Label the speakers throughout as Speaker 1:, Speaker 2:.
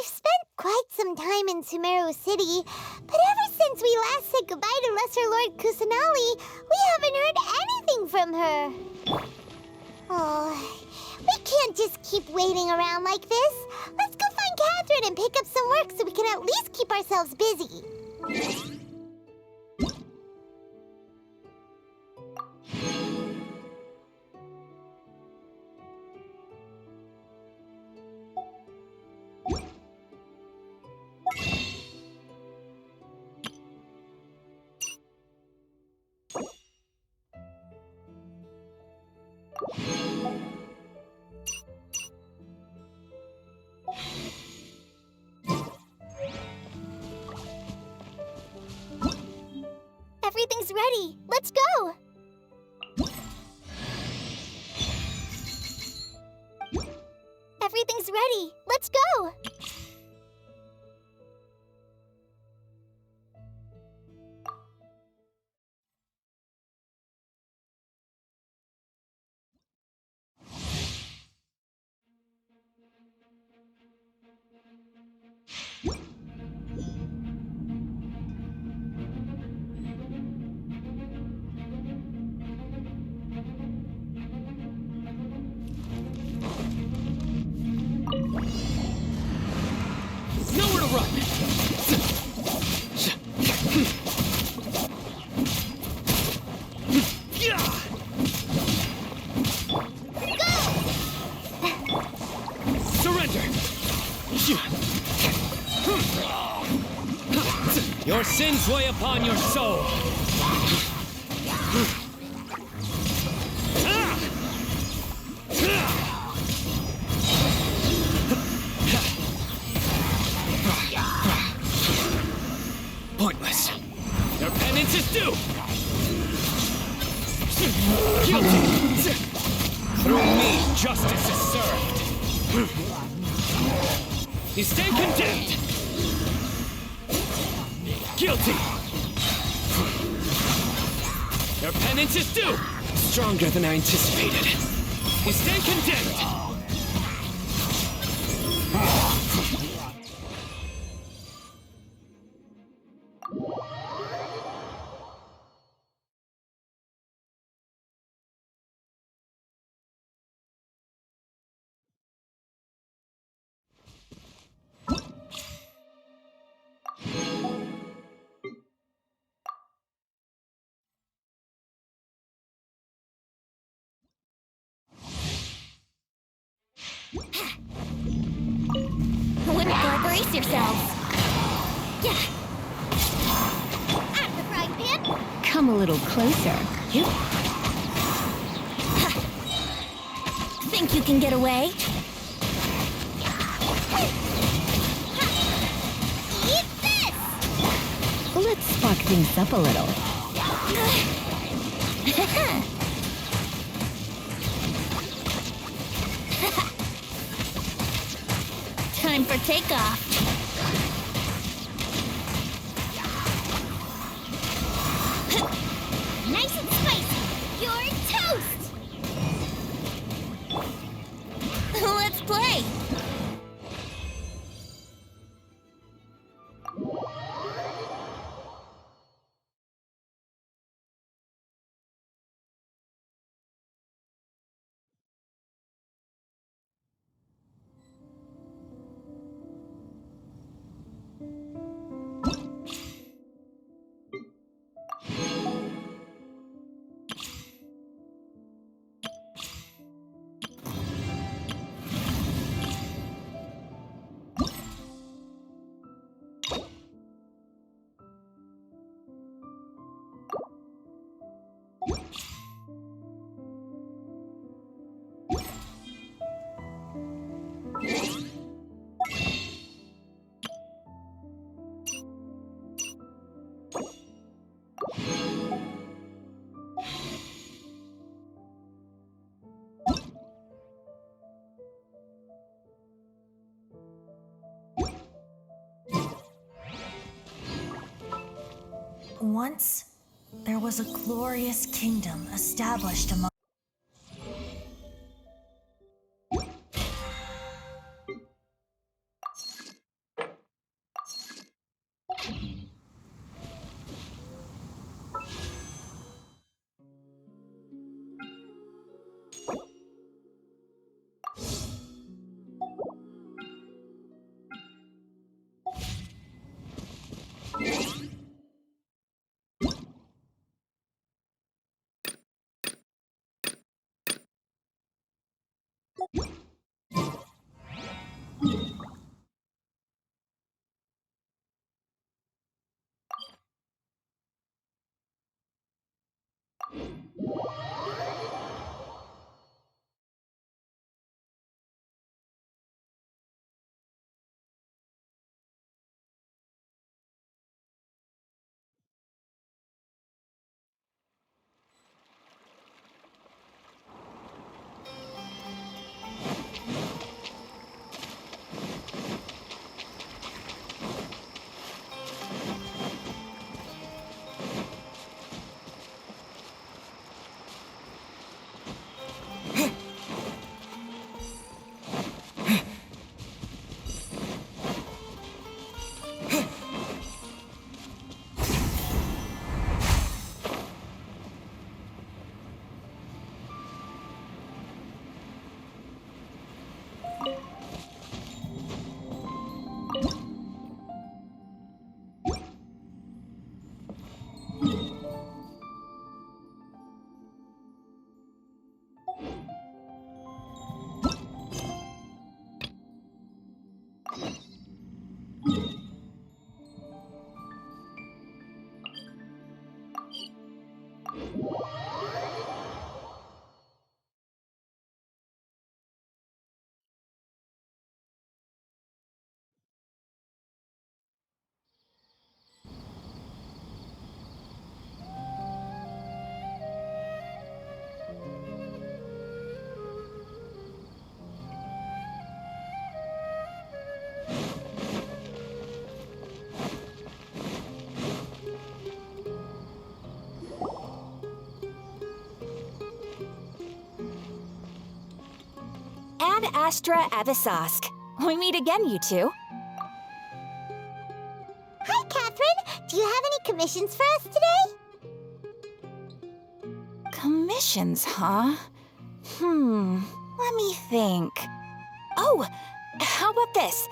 Speaker 1: We've spent quite some time in Sumeru City, but ever since we last said goodbye to Lesser Lord Kusanali, we haven't heard anything from her. Oh, we can't just keep waiting around like this. Let's go find Catherine and pick up some work so we can at least keep ourselves busy. Everything's ready. Let's go! Everything's ready. Let's go!
Speaker 2: Nowhere to run! Surrender! Your sins weigh upon your soul! Pointless. Your penance is due! Guilty! Through me, justice is served! You stand condemned! Guilty! Your penance is due! Stronger than I anticipated. You stand condemned!
Speaker 1: Winter, brace yourselves! Yeah. Out of the frying pan!
Speaker 3: Come a little closer.
Speaker 1: Think you can get away? Eat this!
Speaker 3: Let's spark things up a little.
Speaker 1: Time for takeoff. Nice and spicy. You're toast. Let's play.
Speaker 4: Once, there was a glorious kingdom established among
Speaker 5: Astra Avisask. We meet again, you two.
Speaker 1: Hi, Catherine. Do you have any commissions for us today?
Speaker 5: Commissions, huh? Let me think. Oh, how about this?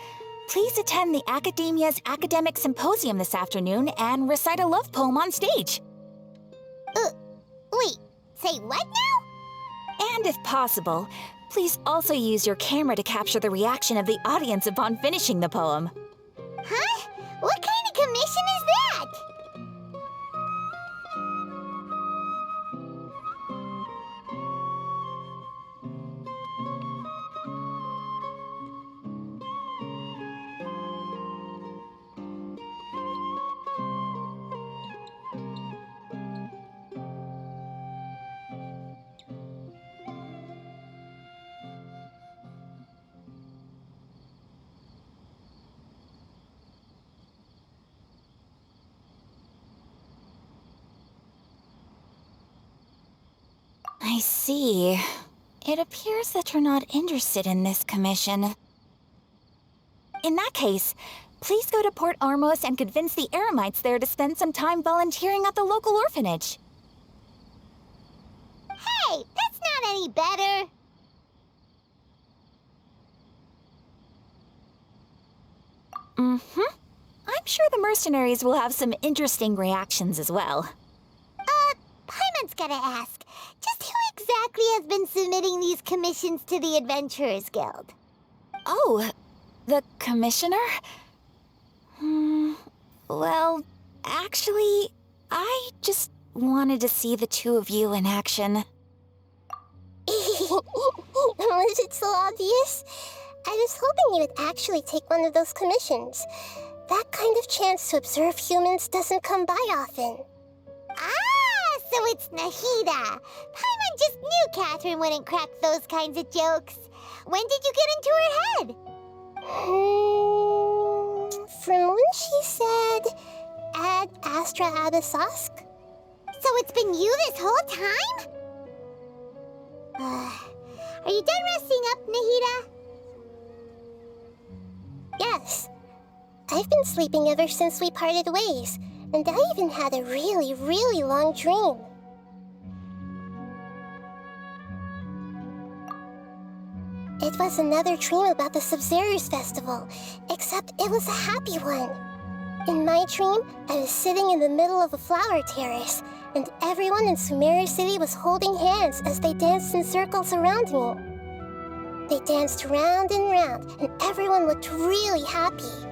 Speaker 5: Please attend the Academia's Academic Symposium this afternoon and recite a love poem on stage.
Speaker 1: Wait, say what now?
Speaker 5: And if possible, please also use your camera to capture the reaction of the audience upon finishing the poem.
Speaker 1: Huh? What kind of commission is that?
Speaker 5: I see. It appears that you're not interested in this commission. In that case, please go to Port Ormos and convince the Eremites there to spend some time volunteering at the local orphanage.
Speaker 1: Hey, that's not any better.
Speaker 5: I'm sure the mercenaries will have some interesting reactions as well.
Speaker 1: Paimon's gotta ask. Just who exactly has been submitting these commissions to the Adventurers Guild?
Speaker 5: Oh, the commissioner? Well, actually, I just wanted to see the two of you in action.
Speaker 6: Was it so obvious? I was hoping you would actually take one of those commissions. That kind of chance to observe humans doesn't come by often.
Speaker 1: Ah, so it's Nahida. Paimon just knew Catherine wouldn't crack those kinds of jokes. When did you get into her head?
Speaker 6: From when she said, Ad Astra Abisask?
Speaker 1: So it's been you this whole time? Are you done resting up, Nahida?
Speaker 6: Yes. I've been sleeping ever since we parted ways, and I even had a really, really long dream. It was another dream about the Sub-Zero's festival, except it was a happy one. In my dream, I was sitting in the middle of a flower terrace, and everyone in Sumeru City was holding hands as they danced in circles around me. They danced round and round, and everyone looked really happy.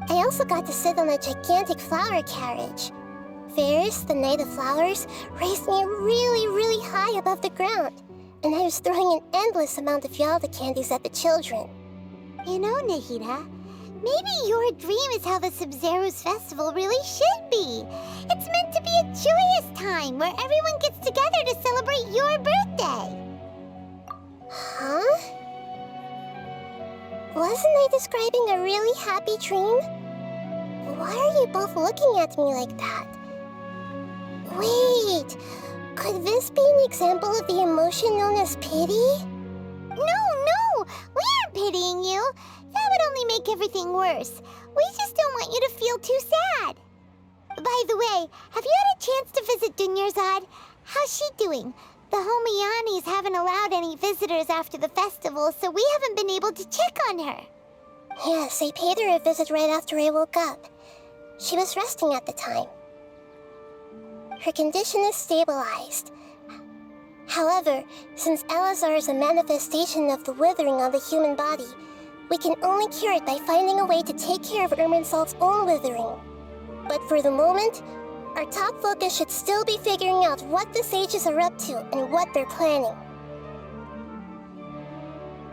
Speaker 6: I also got to sit on a gigantic flower carriage. Ferris, the Knight of Flowers, raised me really, really high above the ground, and I was throwing an endless amount of Yalda candies at the children.
Speaker 1: You know, Nahida, maybe your dream is how the Sub-Zero's festival really should be. It's meant to be a joyous time where everyone gets together to celebrate your birthday.
Speaker 6: Huh? Wasn't I describing a really happy dream? Why are you both looking at me like that? Wait, could this be an example of the emotion known as pity?
Speaker 1: No, we aren't pitying you. That would only make everything worse. We just don't want you to feel too sad. By the way, have you had a chance to visit Dunyarzad? How's she doing? The Homianis haven't allowed any visitors after the festival, so we haven't been able to check on her.
Speaker 6: Yes, I paid her a visit right after I woke up. She was resting at the time. Her condition is stabilized. However, since Elazar is a manifestation of the withering on the human body, we can only cure it by finding a way to take care of Irminsol's own withering. But for the moment, our top focus should still be figuring out what the sages are up to and what they're planning.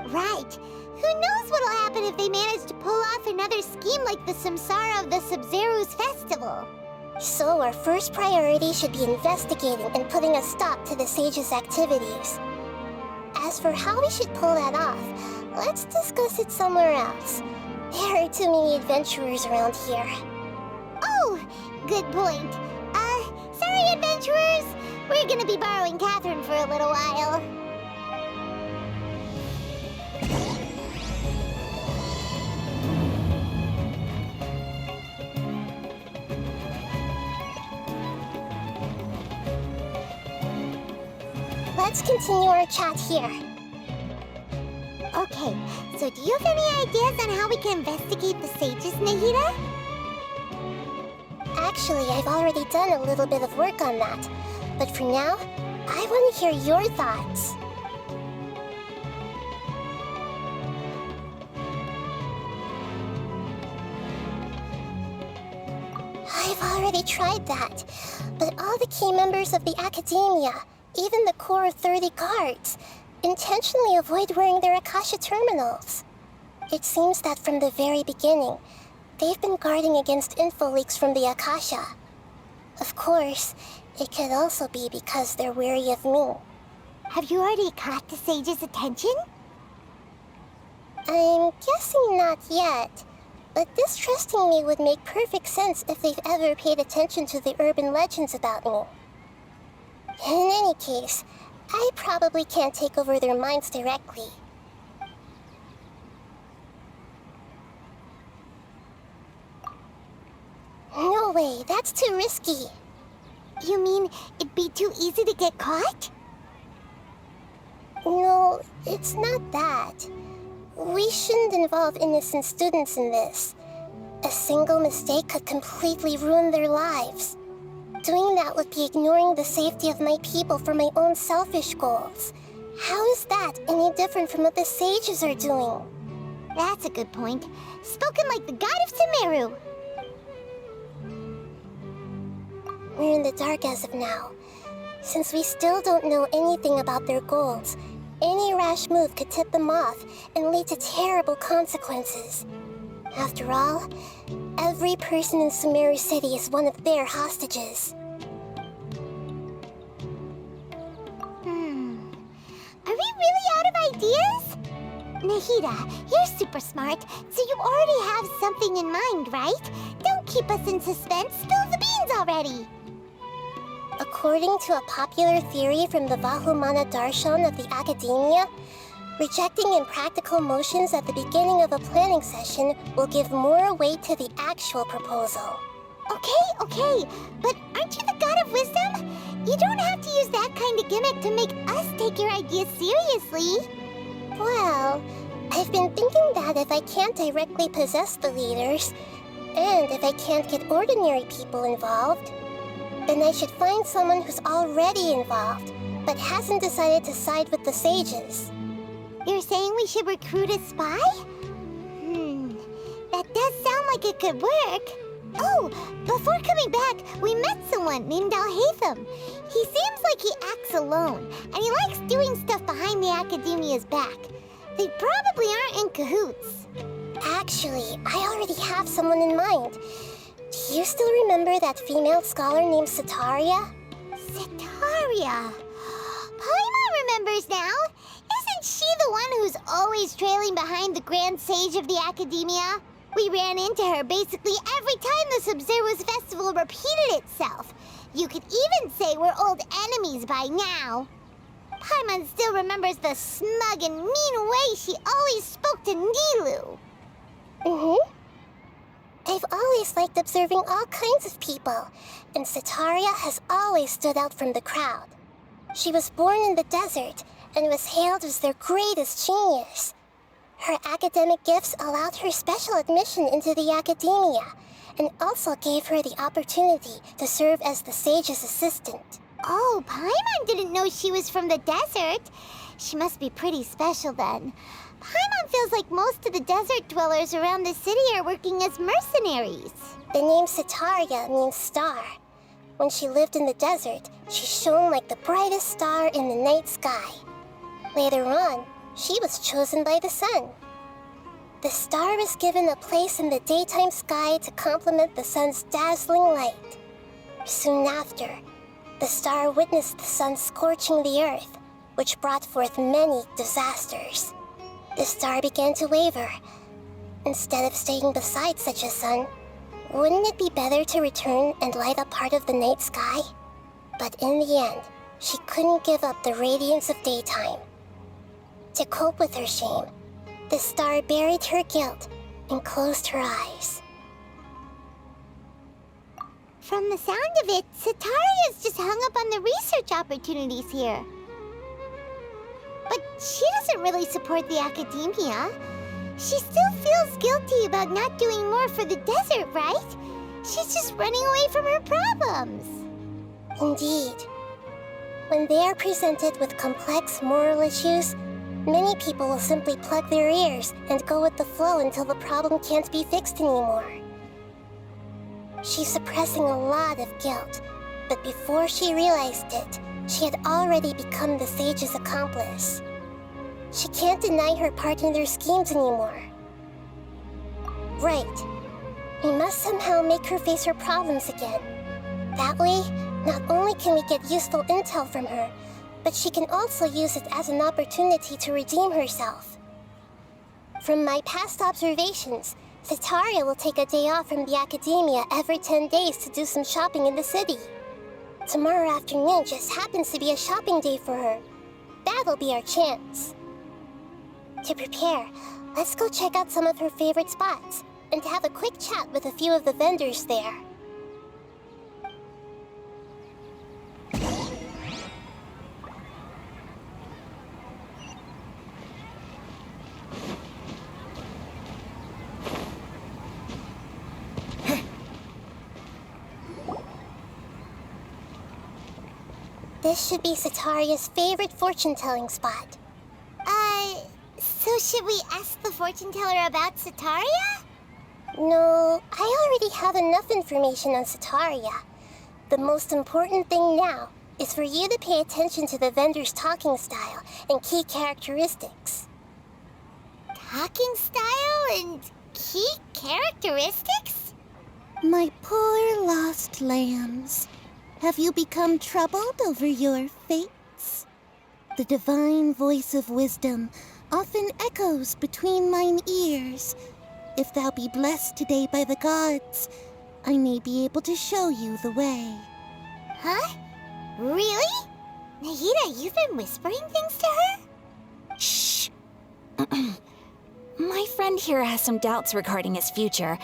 Speaker 1: Right. Who knows what'll happen if they manage to pull off another scheme like the Samsara of the Sub-Zero's festival?
Speaker 6: So our first priority should be investigating and putting a stop to the sages' activities. As for how we should pull that off, let's discuss it somewhere else. There are too many adventurers around here.
Speaker 1: Oh, good point. Sorry, adventurers. We're gonna be borrowing Catherine for a little while.
Speaker 6: let's continue our chat here.
Speaker 1: Okay, so do you have any ideas on how we can investigate the sages, Nahida?
Speaker 6: Actually, I've already done a little bit of work on that. But for now, I want to hear your thoughts. I've already tried that, but all the key members of the Academia, even the core of 30 guards, intentionally avoid wearing their Akasha terminals. It seems that from the very beginning, they've been guarding against info leaks from the Akasha. Of course, it could also be because they're wary of me.
Speaker 1: Have you already caught the sage's attention?
Speaker 6: I'm guessing not yet, but distrusting me would make perfect sense if they've ever paid attention to the urban legends about me. In any case, I probably can't take over their minds directly. No way, that's too risky.
Speaker 1: You mean it'd be too easy to get caught?
Speaker 6: No, it's not that. We shouldn't involve innocent students in this. A single mistake could completely ruin their lives. Doing that would be ignoring the safety of my people for my own selfish goals. How is that any different from what the sages are doing?
Speaker 1: That's a good point. Spoken like the god of Sumeru.
Speaker 6: We're in the dark as of now. Since we still don't know anything about their goals, any rash move could tip them off and lead to terrible consequences. After all, every person in Sumeru City is one of their hostages.
Speaker 1: Are we really out of ideas? Nahida, you're super smart, so you already have something in mind, right? Don't keep us in suspense. Spill the beans already.
Speaker 6: According to a popular theory from the Vahumana Darshan of the Academia, rejecting impractical motions at the beginning of a planning session will give more weight to the actual proposal.
Speaker 1: Okay, but aren't you the god of wisdom? You don't have to use that kind of gimmick to make us take your ideas seriously.
Speaker 6: Well, I've been thinking that if I can't directly possess the leaders, and if I can't get ordinary people involved, then I should find someone who's already involved, but hasn't decided to side with the sages.
Speaker 1: You're saying we should recruit a spy? That does sound like it could work. Oh, before coming back, we met someone named Alhaitham. He seems like he acts alone, and he likes doing stuff behind the Academia's back. They probably aren't in cahoots.
Speaker 6: Actually, I already have someone in mind. Do you still remember that female scholar named Setaria?
Speaker 1: Setaria. Paimon remembers now. Isn't she the one who's always trailing behind the Grand Sage of the Academia? We ran into her basically every time the Sub-Zero's festival repeated itself. You could even say we're old enemies by now. Paimon still remembers the smug and mean way she always spoke to Nilu.
Speaker 6: I've always liked observing all kinds of people, and Setaria has always stood out from the crowd. She was born in the desert and was hailed as their greatest genius. Her academic gifts allowed her special admission into the Academia, and also gave her the opportunity to serve as the sage's assistant.
Speaker 1: Oh, Paimon didn't know she was from the desert. She must be pretty special then. Paimon feels like most of the desert dwellers around the city are working as mercenaries.
Speaker 6: The name Setaria means star. When she lived in the desert, she shone like the brightest star in the night sky. Later on, she was chosen by the sun. The star was given a place in the daytime sky to complement the sun's dazzling light. Soon after, the star witnessed the sun scorching the earth, which brought forth many disasters. The star began to waver. Instead of staying beside such a sun, wouldn't it be better to return and light up part of the night sky? But in the end, she couldn't give up the radiance of daytime. To cope with her shame, the star buried her guilt and closed her eyes.
Speaker 1: From the sound of it, Setaria's just hung up on the research opportunities here. she doesn't really support the academia. She still feels guilty about not doing more for the desert, right? She's just running away from her problems.
Speaker 6: Indeed. When they are presented with complex moral issues, many people will simply plug their ears and go with the flow until the problem can't be fixed anymore. She's suppressing a lot of guilt, but before she realized it, she had already become the sage's accomplice. She can't deny her part in their schemes anymore. Right. We must somehow make her face her problems again. That way, not only can we get useful intel from her, but she can also use it as an opportunity to redeem herself. From my past observations, Setaria will take a day off from the academia every 10 days to do some shopping in the city. Tomorrow afternoon just happens to be a shopping day for her. That'll be our chance. To prepare, let's go check out some of her favorite spots and have a quick chat with a few of the vendors there. This should be Setaria's favorite fortune-telling spot.
Speaker 1: So should we ask the fortune teller about Setaria?
Speaker 6: No, I already have enough information on Setaria. The most important thing now is for you to pay attention to the vendor's talking style and key characteristics.
Speaker 1: Talking style and key characteristics?
Speaker 7: My poor lost lambs. Have you become troubled over your fates? The divine voice of wisdom often echoes between mine ears. If thou be blessed today by the gods, I may be able to show you the way.
Speaker 1: Huh? Really? Nahida, you've been whispering things to her?
Speaker 5: Shh. My friend here has some doubts regarding his future.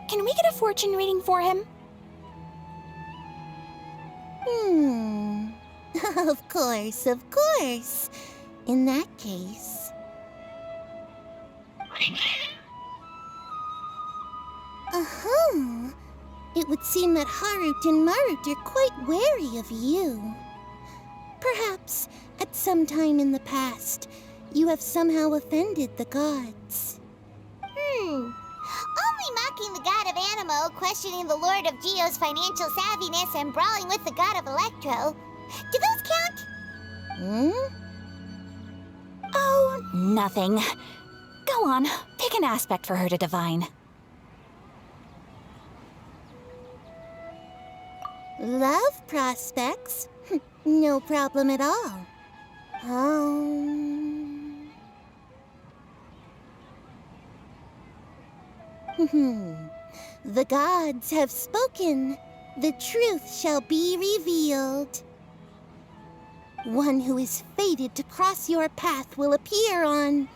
Speaker 5: Can we get a fortune reading for him?
Speaker 7: Of course, of course. In that case... It would seem that Harut and Marut are quite wary of you. Perhaps, at some time in the past, you have somehow offended the gods.
Speaker 1: Only mocking the god of Animo, questioning the lord of Geo's financial savviness, and brawling with the god of Electro. Do those count?
Speaker 5: Oh, nothing. Go on, pick an aspect for her to divine.
Speaker 7: Love prospects? No problem at all. The gods have spoken. The truth shall be revealed. One who is fated to cross your path will appear on...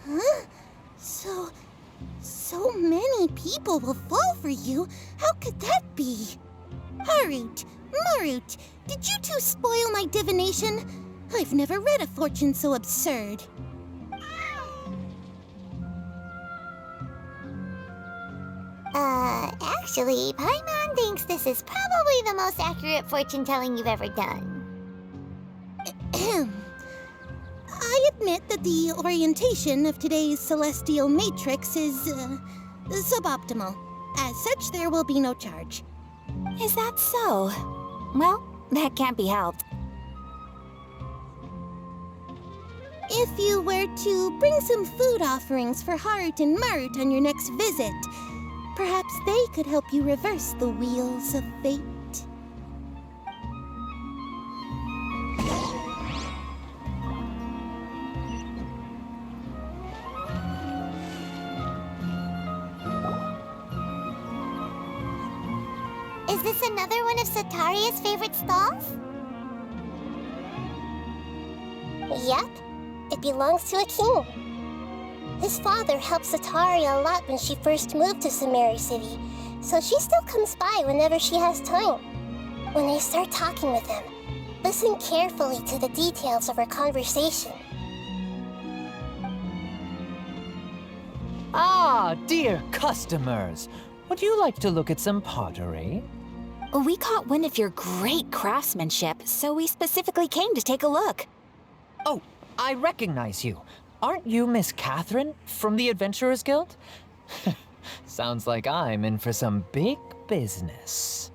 Speaker 7: Huh? So many people will fall for you. How could that be? Harut, Marut, did you two spoil my divination? I've never read a fortune so absurd.
Speaker 1: Actually, Paimon thinks this is probably the most accurate fortune-telling you've ever done.
Speaker 7: I admit that the orientation of today's celestial matrix is, suboptimal. As such, there will be no charge.
Speaker 5: Is that so? Well, that can't be helped.
Speaker 7: If you were to bring some food offerings for Harut and Marut on your next visit, perhaps they could help you reverse the wheels of fate.
Speaker 1: Is this another one of Setaria's favorite stalls?
Speaker 6: Yep, it belongs to a king. His father helped Setaria a lot when she first moved to Sumeru City, so she still comes by whenever she has time. When I start talking with him, Listen carefully to the details of our conversation.
Speaker 8: Ah, dear customers. Would you like to look at some pottery?
Speaker 5: We caught wind of your great craftsmanship, so we specifically came to take a look.
Speaker 8: Oh, I recognize you. Aren't you Miss Catherine from the Adventurers Guild? Sounds like I'm in for some big business.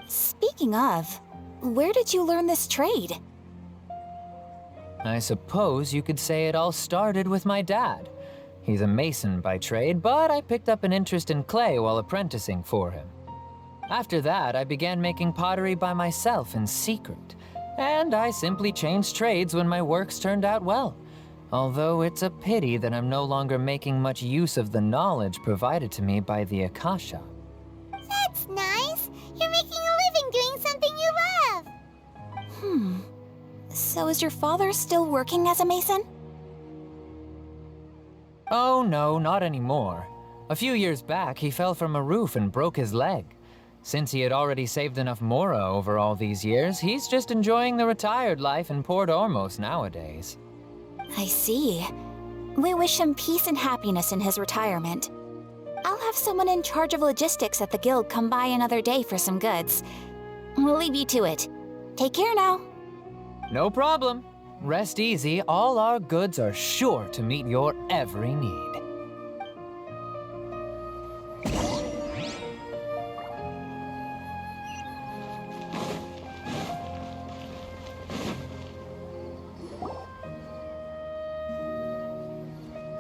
Speaker 5: Speaking of, where did you learn this trade?
Speaker 8: I suppose you could say it all started with my dad. He's a mason by trade, but I picked up an interest in clay while apprenticing for him. After that, I began making pottery by myself in secret, and I simply changed trades when my works turned out well. Although it's a pity that I'm no longer making much use of the knowledge provided to me by the Akasha.
Speaker 1: That's nice. You're making a living doing something you love.
Speaker 5: So is your father still working as a mason?
Speaker 8: Oh no, not anymore. A few years back, he fell from a roof and broke his leg. Since he had already saved enough mora over all these years, he's just enjoying the retired life in Port Ormos nowadays.
Speaker 5: I see. We wish him peace and happiness in his retirement. I'll have someone in charge of logistics at the guild come by another day for some goods. We'll leave you to it. Take care now.
Speaker 8: No problem. Rest easy, all our goods are sure to meet your every need.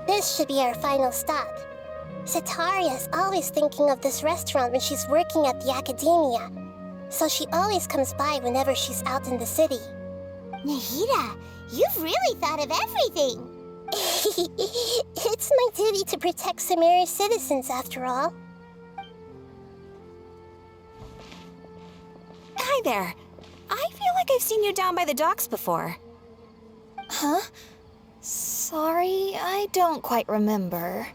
Speaker 6: This should be our final stop. Setaria is always thinking of this restaurant when she's working at the academia, so she always comes by whenever she's out in the city.
Speaker 1: Nahida, you've really thought of everything.
Speaker 6: It's my duty to protect Sumeru's citizens, after all.
Speaker 5: Hi there. I feel like I've seen you down by the docks before.
Speaker 9: Huh? Sorry, I don't quite remember.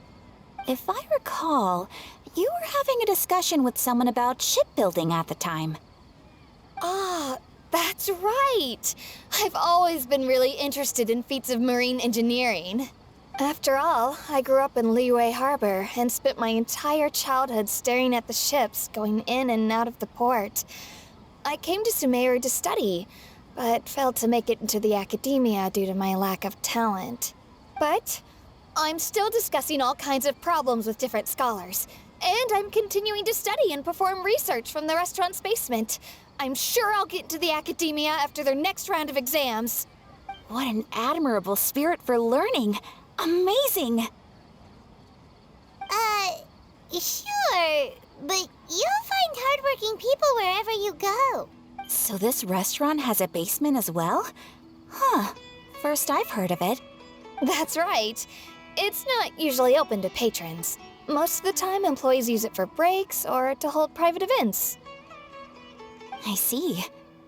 Speaker 5: If I recall, you were having a discussion with someone about shipbuilding at the time.
Speaker 9: Ah, that's right! I've always been really interested in feats of marine engineering. After all, I grew up in Liyue Harbor and spent my entire childhood staring at the ships going in and out of the port. I came to Sumeru to study, but failed to make it into the academia due to my lack of talent. But I'm still discussing all kinds of problems with different scholars, and I'm continuing to study and perform research from the restaurant's basement. I'm sure I'll get into the academia after their next round of exams.
Speaker 5: What an admirable spirit for learning. Amazing!
Speaker 1: Sure, but you'll find hardworking people wherever you go.
Speaker 5: So this restaurant has a basement as well? Huh. First I've heard of it.
Speaker 9: That's right. It's not usually open to patrons. Most of the time, employees use it for breaks or to hold private events.
Speaker 5: I see.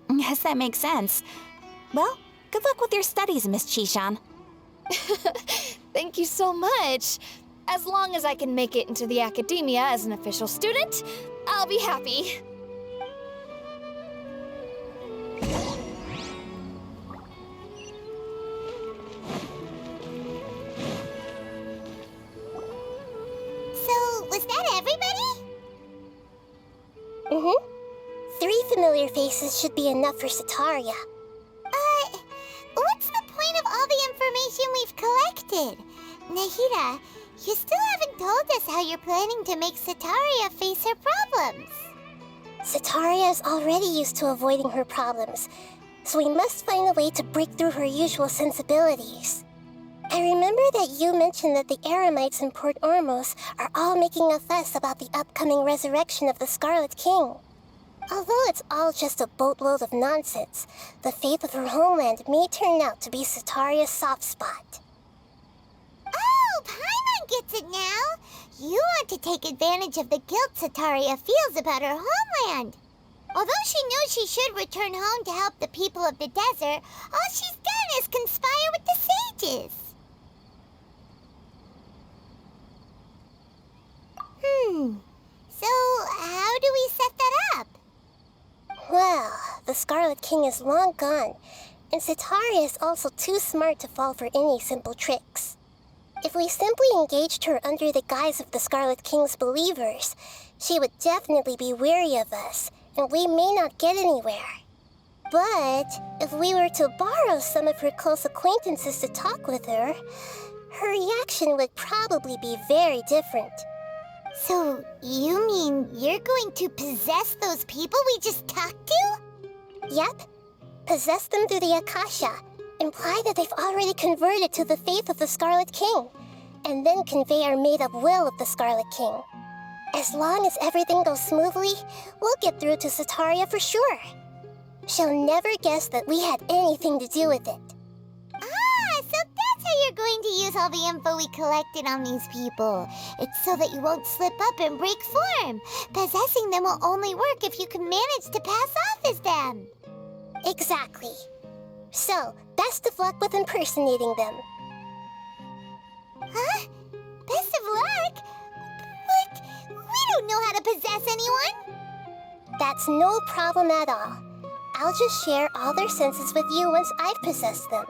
Speaker 5: Guess that makes sense. Well, good luck with your studies, Miss Chishan.
Speaker 9: Thank you so much. As long as I can make it into the academia as an official student, I'll be happy.
Speaker 1: So, was that everybody?
Speaker 6: Mm-hmm. 3 familiar faces should be enough for Setaria.
Speaker 1: What's the point of all the information we've collected? Nahida, you still haven't told us how you're planning to make Setaria face her problems.
Speaker 6: Setaria is already used to avoiding her problems, so we must find a way to break through her usual sensibilities. I remember that you mentioned that the Eremites in Port Ormos are all making a fuss about the upcoming resurrection of the Scarlet King. Although it's all just a boatload of nonsense, the fate of her homeland may turn out to be Setaria's soft spot.
Speaker 1: Oh, Paimon gets it now! You want to take advantage of the guilt Setaria feels about her homeland. Although she knows she should return home to help the people of the desert, all she's done is conspire with the sages. So how do we set that up?
Speaker 6: Well, the Scarlet King is long gone, and Sitaria is also too smart to fall for any simple tricks. If we simply engaged her under the guise of the Scarlet King's believers, she would definitely be wary of us, and we may not get anywhere. But if we were to borrow some of her close acquaintances to talk with her, her reaction would probably be very different.
Speaker 1: So, you mean you're going to possess those people we just talked to?
Speaker 6: Yep. Possess them through the Akasha, imply that they've already converted to the faith of the Scarlet King, and then convey our made-up will of the Scarlet King. As long as everything goes smoothly, we'll get through to Sitaria for sure. She'll never guess that we had anything to do with it.
Speaker 1: Ah, so that's how you're going to use all the info we collected on these people. It's so that you won't slip up and break form. Possessing them will only work if you can manage to pass off as them.
Speaker 6: Exactly. So, best of luck with impersonating them.
Speaker 1: Huh? Best of luck? But we don't know how to possess anyone.
Speaker 6: That's no problem at all. I'll just share all their senses with you once I've possessed them.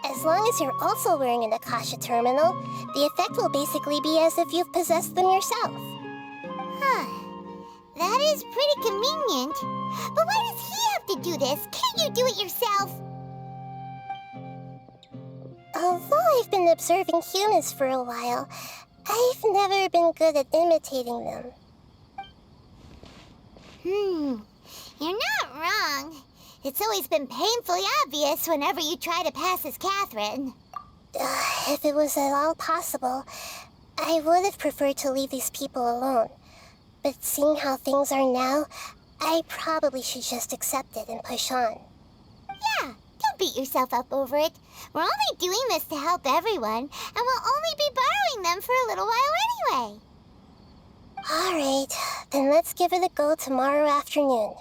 Speaker 6: As long as you're also wearing an Akasha terminal, the effect will basically be as if you've possessed them yourself.
Speaker 1: Huh. That is pretty convenient. But why does he have to do this? Can't you do it yourself?
Speaker 6: Although I've been observing humans for a while, I've never been good at imitating them.
Speaker 1: You're not wrong. It's always been painfully obvious whenever you try to pass as Catherine.
Speaker 6: If it was at all possible, I would have preferred to leave these people alone. But seeing how things are now, I probably should just accept it and push on.
Speaker 1: Yeah, don't beat yourself up over it. We're only doing this to help everyone, and we'll only be borrowing them for a little while anyway.
Speaker 6: Alright, then let's give it a go tomorrow afternoon.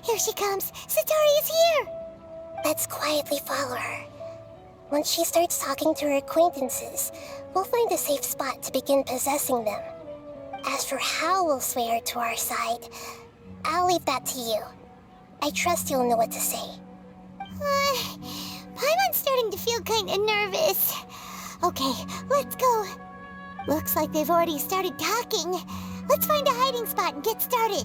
Speaker 1: Here she comes. Satari is here.
Speaker 6: Let's quietly follow her. Once she starts talking to her acquaintances, we'll find a safe spot to begin possessing them. As for how we'll sway her to our side, I'll leave that to you. I trust you'll know what to say.
Speaker 1: Paimon's starting to feel kind of nervous. Okay, let's go. Looks like they've already started talking. Let's find a hiding spot and get started.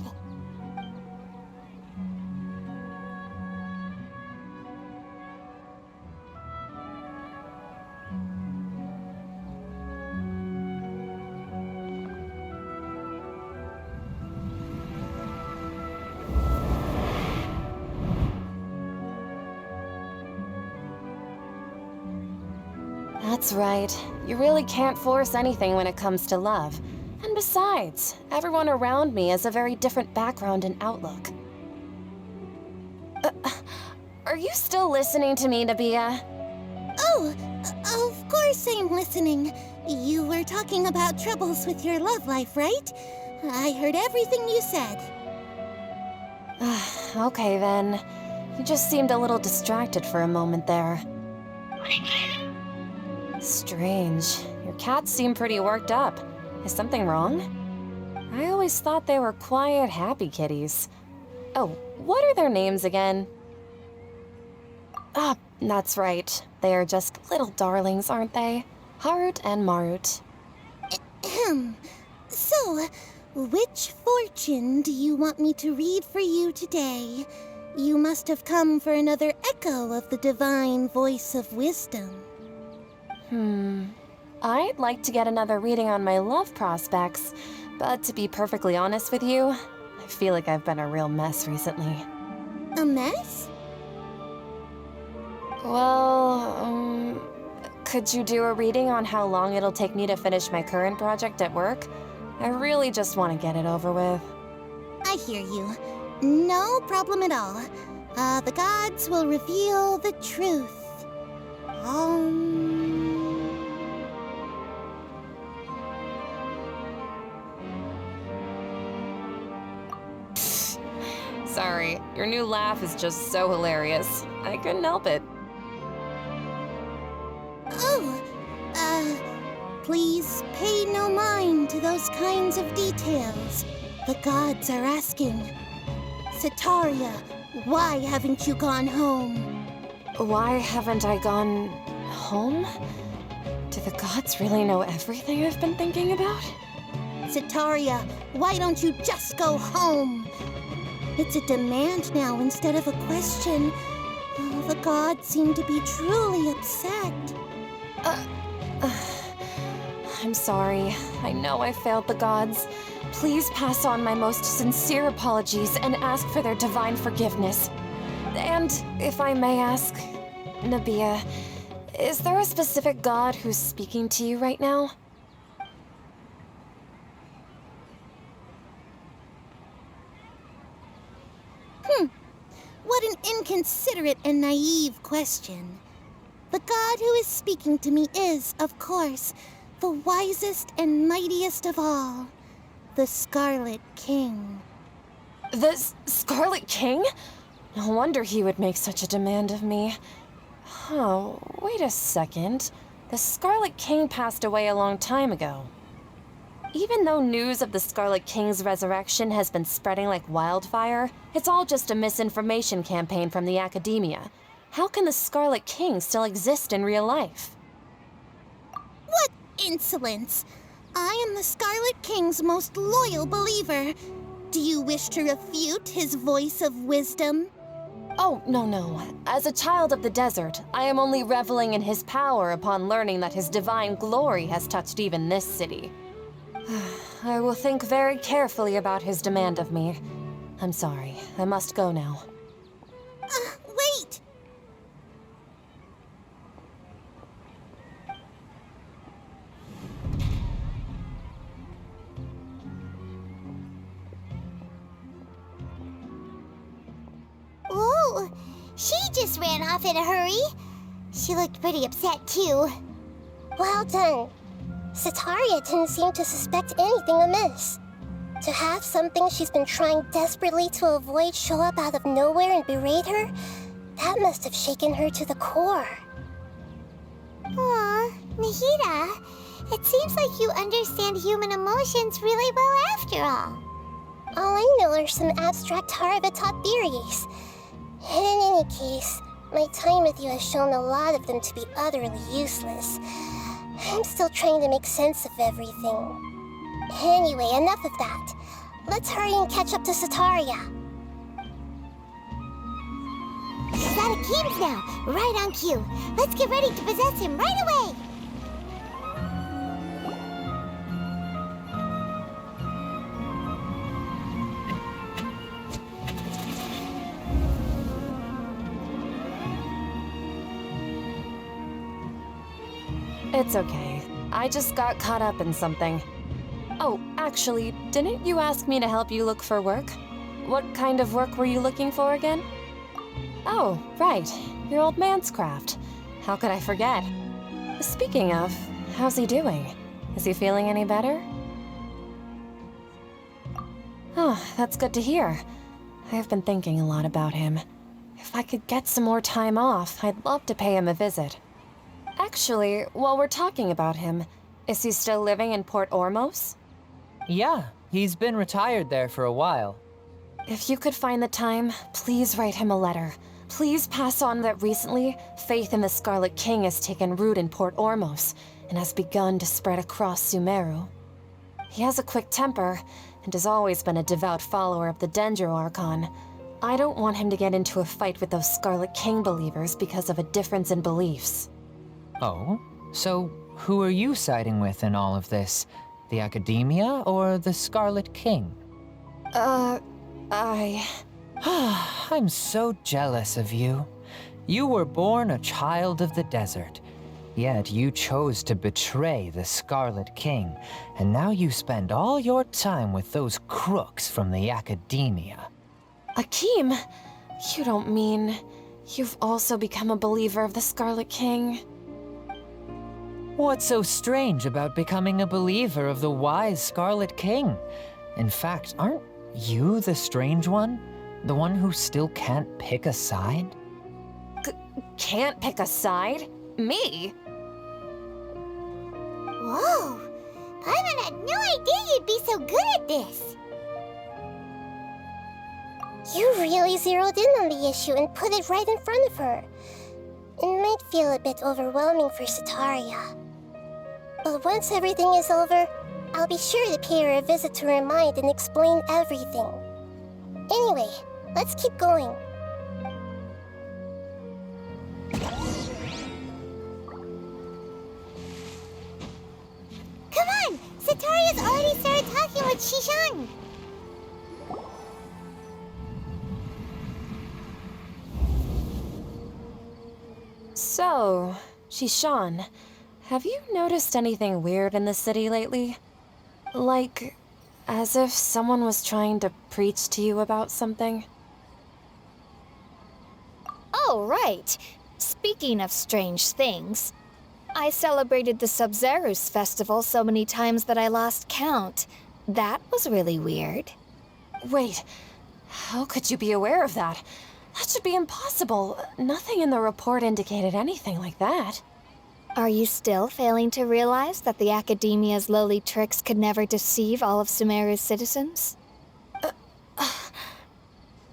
Speaker 10: That's right. You really can't force anything when it comes to love. And besides, everyone around me has a very different background and outlook. Are you still listening to me, Nabia?
Speaker 7: Oh, of course I'm listening. You were talking about troubles with your love life, right? I heard everything you said.
Speaker 10: Okay then. You just seemed a little distracted for a moment there. Strange. Your cats seem pretty worked up. Is something wrong? I always thought they were quiet, happy kitties. Oh, what are their names again? Ah, that's right. They are just little darlings, aren't they? Harut and Marut.
Speaker 7: Ahem. So, which fortune do you want me to read for you today? You must have come for another echo of the divine voice of wisdom.
Speaker 10: I'd like to get another reading on my love prospects, but to be perfectly honest with you, I feel like I've been a real mess recently.
Speaker 7: A mess?
Speaker 10: Well, could you do a reading on how long it'll take me to finish my current project at work? I really just want to get it over with.
Speaker 7: I hear you. No problem at all. The gods will reveal the truth.
Speaker 10: Sorry, your new laugh is just so hilarious. I couldn't help it.
Speaker 7: Please pay no mind to those kinds of details. The gods are asking. Sitaria, why haven't you gone home?
Speaker 10: Why haven't I gone home? Do the gods really know everything I've been thinking about?
Speaker 7: Sitaria, why don't you just go home? It's a demand now instead of a question. Oh, the gods seem to be truly upset.
Speaker 10: I'm sorry. I know I failed the gods. Please pass on my most sincere apologies and ask for their divine forgiveness. And if I may ask, Nabia, is there a specific god who's speaking to you right now?
Speaker 7: What an inconsiderate and naive question. The god who is speaking to me is, of course, the wisest and mightiest of all, the Scarlet King.
Speaker 10: The Scarlet King? No wonder he would make such a demand of me. Oh, wait a second. The Scarlet King passed away a long time ago. Even though news of the Scarlet King's resurrection has been spreading like wildfire, it's all just a misinformation campaign from the academia. How can the Scarlet King still exist in real life?
Speaker 7: What insolence! I am the Scarlet King's most loyal believer. Do you wish to refute his voice of wisdom?
Speaker 10: Oh, no. As a child of the desert, I am only reveling in his power upon learning that his divine glory has touched even this city. I will think very carefully about his demand of me. I'm sorry. I must go now.
Speaker 7: Wait!
Speaker 1: Ooh, she just ran off in a hurry. She looked pretty upset, too.
Speaker 6: Well done. Sitaria didn't seem to suspect anything amiss. To have something she's been trying desperately to avoid show up out of nowhere and berate her, that must have shaken her to the core.
Speaker 1: Aw, Nahida, it seems like you understand human emotions really well after all.
Speaker 6: All I know are some abstract Haravatop theories. And in any case, my time with you has shown a lot of them to be utterly useless. I'm still trying to make sense of everything. Anyway, enough of that. Let's hurry and catch up to Sitaria.
Speaker 1: He's out of games now, right on cue. Let's get ready to possess him right away!
Speaker 10: It's okay. I just got caught up in something. Oh, actually, didn't you ask me to help you look for work? What kind of work were you looking for again? Oh, right. Your old man's craft. How could I forget? Speaking of, how's he doing? Is he feeling any better? Oh, that's good to hear. I've been thinking a lot about him. If I could get some more time off, I'd love to pay him a visit. Actually, while we're talking about him, is he still living in Port Ormos?
Speaker 8: Yeah, He's been retired there for a while.
Speaker 10: If you could find the time, please write him a letter. Please pass on that recently, faith in the Scarlet King has taken root in Port Ormos and has begun to spread across Sumeru. He has a quick temper and has always been a devout follower of the Dendro Archon. I don't want him to get into a fight with those Scarlet King believers because of a difference in beliefs.
Speaker 8: Oh? So who are you siding with in all of this? The Academia or the Scarlet King? I'm so jealous of you. You were born a child of the desert, yet you chose to betray the Scarlet King, and now you spend all your time with those crooks from the Academia.
Speaker 10: Akeem, you don't mean you've also become a believer of the Scarlet King?
Speaker 8: What's so strange about becoming a believer of the wise Scarlet King? In fact, aren't you the strange one? The one who still can't pick a side?
Speaker 10: Can't pick a side? Me?
Speaker 1: Whoa! Paimon had no idea you'd be so good at this!
Speaker 6: You really zeroed in on the issue and put it right in front of her. It might feel a bit overwhelming for Setaria. But once everything is over, I'll be sure to pay her a visit to her mind and explain everything. Anyway, let's keep going.
Speaker 1: Come on! Setaria's already started talking with Shishan!
Speaker 10: So, Shishan, have you noticed anything weird in the city lately? Like, as if someone was trying to preach to you about something?
Speaker 9: Oh, right. Speaking of strange things, I celebrated the Sub-Zerus festival so many times that I lost count. That was really weird.
Speaker 10: Wait, how could you be aware of that? That should be impossible. Nothing in the report indicated anything like that.
Speaker 9: Are you still failing to realize that the Academia's lowly tricks could never deceive all of Sumeru's citizens?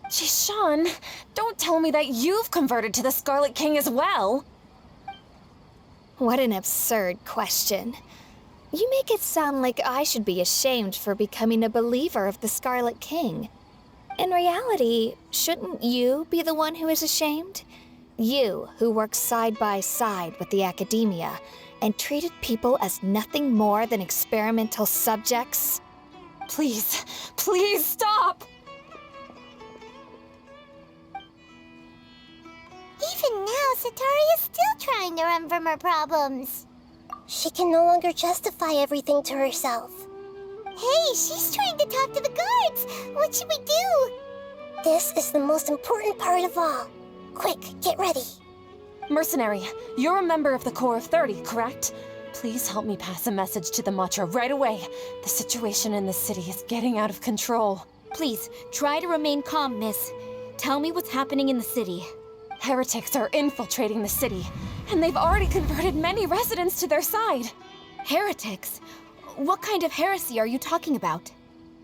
Speaker 10: Shishan, don't tell me that you've converted to the Scarlet King as well!
Speaker 9: What an absurd question. You make it sound like I should be ashamed for becoming a believer of the Scarlet King. In reality, shouldn't you be the one who is ashamed? You, who worked side by side with the Academia and treated people as nothing more than experimental subjects?
Speaker 10: Please, please stop!
Speaker 1: Even now, Setaria's still trying to run from her problems.
Speaker 6: She can no longer justify everything to herself.
Speaker 1: Hey, she's trying to talk to the guards! What should we do?
Speaker 6: This is the most important part of all. Quick, get ready.
Speaker 10: Mercenary, you're a member of the Corps of 30, correct? Please help me pass a message to the Matra right away. The situation in the city is getting out of control.
Speaker 5: Please, try to remain calm, miss. Tell me what's happening in the city.
Speaker 10: Heretics are infiltrating the city, and they've already converted many residents to their side.
Speaker 5: Heretics? What kind of heresy are you talking about?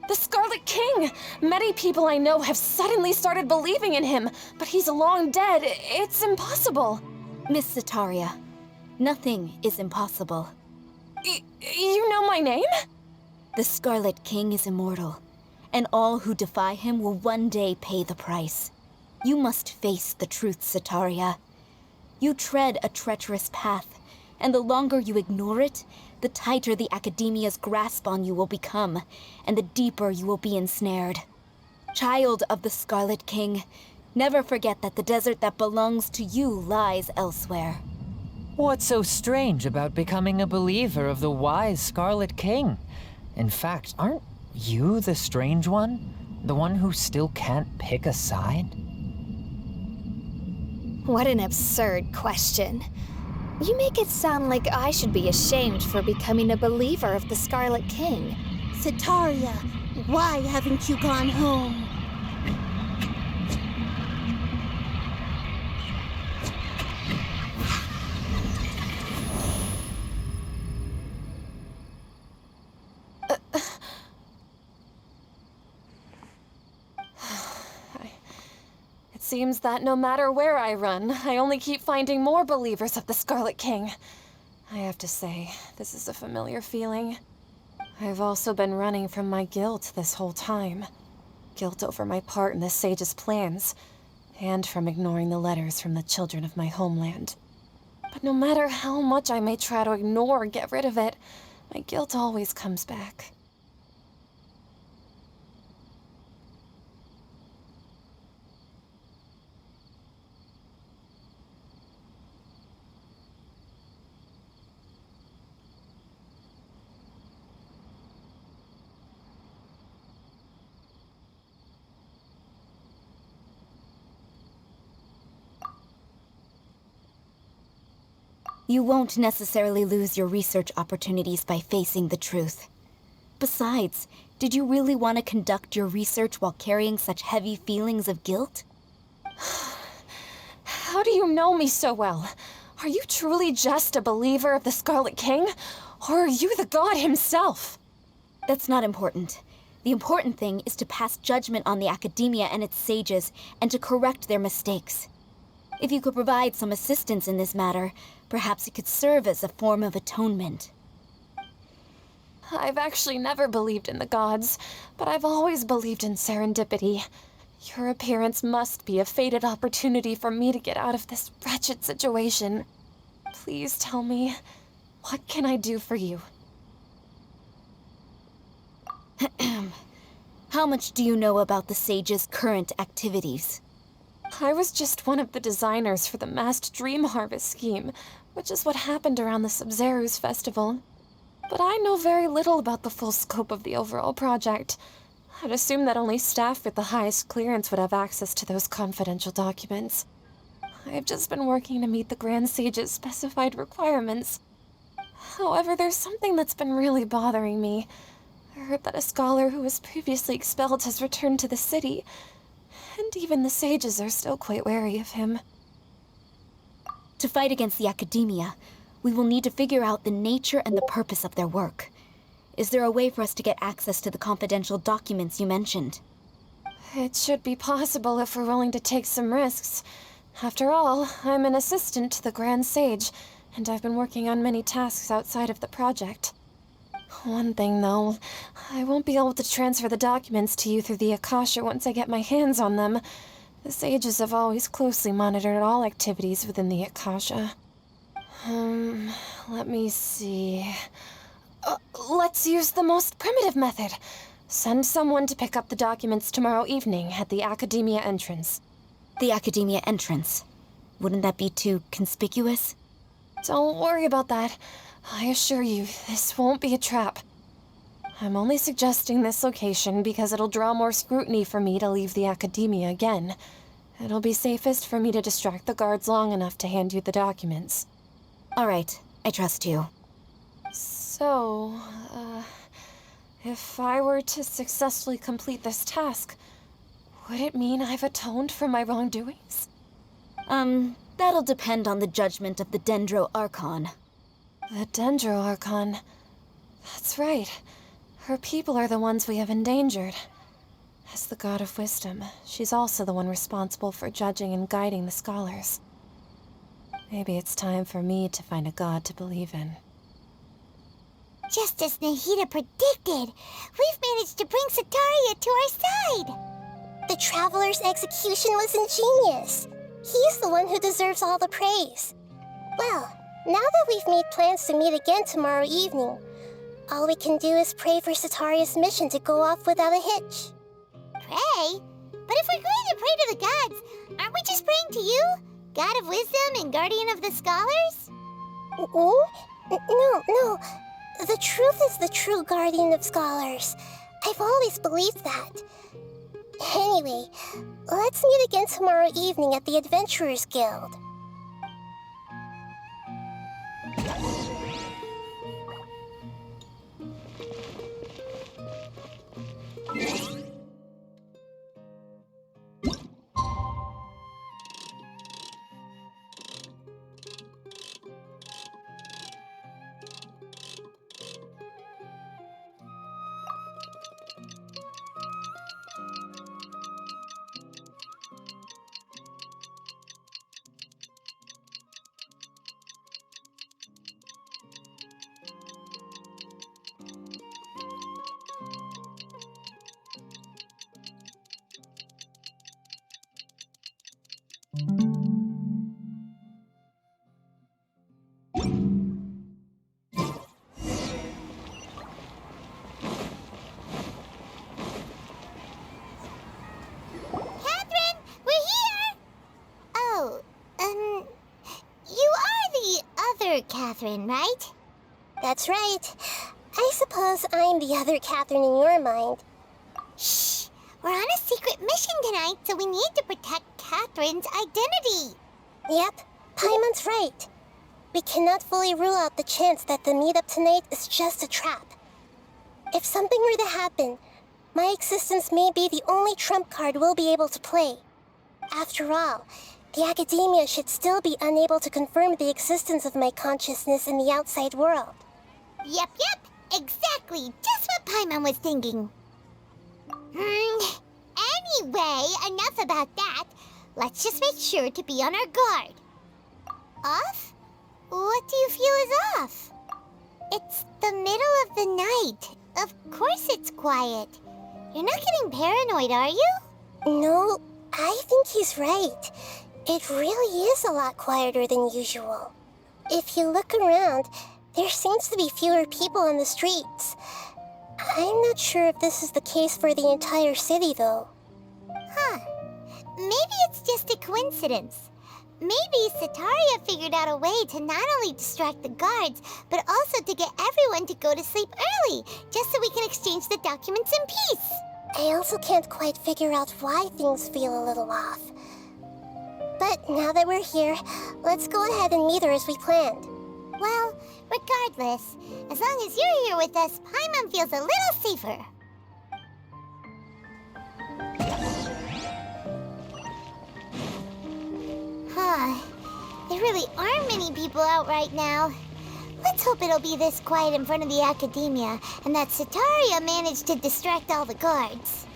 Speaker 10: The Scarlet King! Many people I know have suddenly started believing in him, but he's long dead. It's impossible.
Speaker 5: Miss Setaria, nothing is impossible.
Speaker 10: You know my name?
Speaker 5: The Scarlet King is immortal, and all who defy him will one day pay the price. You must face the truth, Setaria. You tread a treacherous path, and the longer you ignore it, the tighter the Academia's grasp on you will become, and the deeper you will be ensnared. Child of the Scarlet King, never forget that the desert that belongs to you lies elsewhere.
Speaker 8: What's so strange about becoming a believer of the wise Scarlet King? In fact, aren't you the strange one? The one who still can't pick a side?
Speaker 9: What an absurd question. You make it sound like I should be ashamed for becoming a believer of the Scarlet King.
Speaker 7: Setaria, why haven't you gone home?
Speaker 10: seems that no matter where I run, I only keep finding more believers of the Scarlet King. I have to say, this is a familiar feeling. I've also been running from my guilt this whole time. Guilt over my part in the Sage's plans, and from ignoring the letters from the children of my homeland. But no matter how much I may try to ignore or get rid of it, my guilt always comes back.
Speaker 5: You won't necessarily lose your research opportunities by facing the truth. Besides, did you really want to conduct your research while carrying such heavy feelings of guilt?
Speaker 10: How do you know me so well? Are you truly just a believer of the Scarlet King? Or are you the god himself?
Speaker 5: That's not important. The important thing is to pass judgment on the academia and its sages, and to correct their mistakes. If you could provide some assistance in this matter, perhaps it could serve as a form of atonement.
Speaker 10: I've actually never believed in the gods, but I've always believed in serendipity. Your appearance must be a fated opportunity for me to get out of this wretched situation. Please tell me, what can I do for you?
Speaker 5: How much do you know about the sage's current activities?
Speaker 10: I was just one of the designers for the massed dream harvest scheme, which is what happened around the Sub-Zeru's festival. But I know very little about the full scope of the overall project. I'd assume that only staff with the highest clearance would have access to those confidential documents. I've just been working to meet the Grand Sage's specified requirements. However, there's something that's been really bothering me. I heard that a scholar who was previously expelled has returned to the city, and even the sages are still quite wary of him.
Speaker 5: To fight against the academia, we will need to figure out the nature and the purpose of their work. Is there a way for us to get access to the confidential documents you mentioned?
Speaker 10: It should be possible if we're willing to take some risks. After all, I'm an assistant to the Grand Sage, and I've been working on many tasks outside of the project. One thing, though, I won't be able to transfer the documents to you through the Akasha once I get my hands on them. The sages have always closely monitored all activities within the Akasha. Let me see. Let's use the most primitive method. Send someone to pick up the documents tomorrow evening at the Academia entrance.
Speaker 5: The Academia entrance? Wouldn't that be too conspicuous?
Speaker 10: Don't worry about that. I assure you, this won't be a trap. I'm only suggesting this location because it'll draw more scrutiny for me to leave the Academia again. It'll be safest for me to distract the guards long enough to hand you the documents.
Speaker 5: All right, I trust you.
Speaker 10: So, if I were to successfully complete this task, would it mean I've atoned for my wrongdoings?
Speaker 5: That'll depend on the judgment of the Dendro Archon.
Speaker 10: The Dendro Archon. That's right. Her people are the ones we have endangered. As the god of wisdom, she's also the one responsible for judging and guiding the scholars. Maybe it's time for me to find a god to believe in.
Speaker 1: Just as Nahida predicted, we've managed to bring Sataria to our side.
Speaker 6: The Traveler's execution was ingenious. He's the one who deserves all the praise. Well, now that we've made plans to meet again tomorrow evening, all we can do is pray for Sataria's mission to go off without a hitch.
Speaker 1: Pray? But if we're going to pray to the gods, aren't we just praying to you? God of wisdom and guardian of the scholars?
Speaker 6: No. The truth is the true guardian of scholars. I've always believed that. Anyway, let's meet again tomorrow evening at the Adventurers Guild.
Speaker 1: other Catherine, right?
Speaker 6: That's right. I suppose I'm the other Catherine in your mind.
Speaker 1: Shh! We're on a secret mission tonight, so we need to protect Catherine's identity.
Speaker 6: Yep, Paimon's right. We cannot fully rule out the chance that the meetup tonight is just a trap. If something were to happen, my existence may be the only trump card we'll be able to play. After all, the Academia should still be unable to confirm the existence of my consciousness in the outside world.
Speaker 1: Yep, exactly. Just what Paimon was thinking. Anyway, enough about that. Let's just make sure to be on our guard. Off? What do you feel is off? It's the middle of the night. Of course it's quiet. You're not getting paranoid, are you?
Speaker 6: No, I think he's right. It really is a lot quieter than usual. If you look around, there seems to be fewer people on the streets. I'm not sure if this is the case for the entire city, though.
Speaker 1: Huh. Maybe it's just a coincidence. Maybe Setaria figured out a way to not only distract the guards, but also to get everyone to go to sleep early, just so we can exchange the documents in peace.
Speaker 6: I also can't quite figure out why things feel a little off. But now that we're here, let's go ahead and meet her as we planned.
Speaker 1: Well, regardless, as long as you're here with us, Paimon feels a little safer. There really aren't many people out right now. Let's hope it'll be this quiet in front of the Academia, and that Setaria managed to distract all the guards.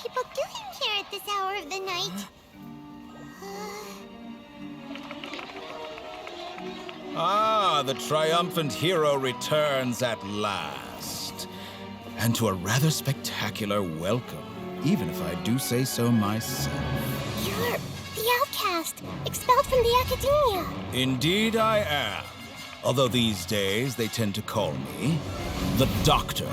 Speaker 1: People doing here at this hour of the night?
Speaker 11: Ah, the triumphant hero returns at last. And to a rather spectacular welcome, even if I do say so myself.
Speaker 6: You're the outcast, expelled from the Academia.
Speaker 11: Indeed I am. Although these days they tend to call me the Doctor.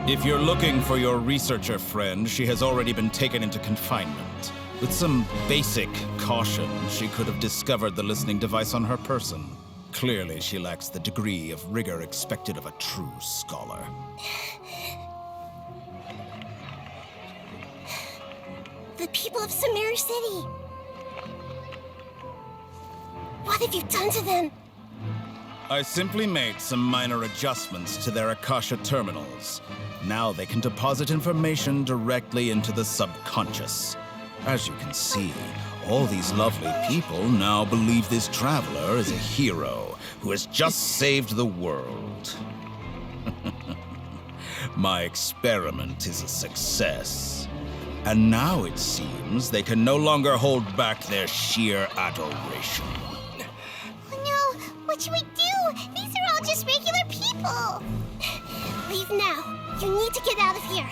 Speaker 11: If you're looking for your researcher friend, she has already been taken into confinement. With some basic caution, she could have discovered the listening device on her person. Clearly, she lacks the degree of rigor expected of a true scholar.
Speaker 6: The people of Sumeru City! What have you done to them?
Speaker 11: I simply made some minor adjustments to their Akasha terminals. Now they can deposit information directly into the subconscious. As you can see, all these lovely people now believe this traveler is a hero who has just saved the world. My experiment is a success. And now it seems they can no longer hold back their sheer adoration.
Speaker 1: Oh no! What should we do? These are all just regular people!
Speaker 6: Leave now. You need to get out of here.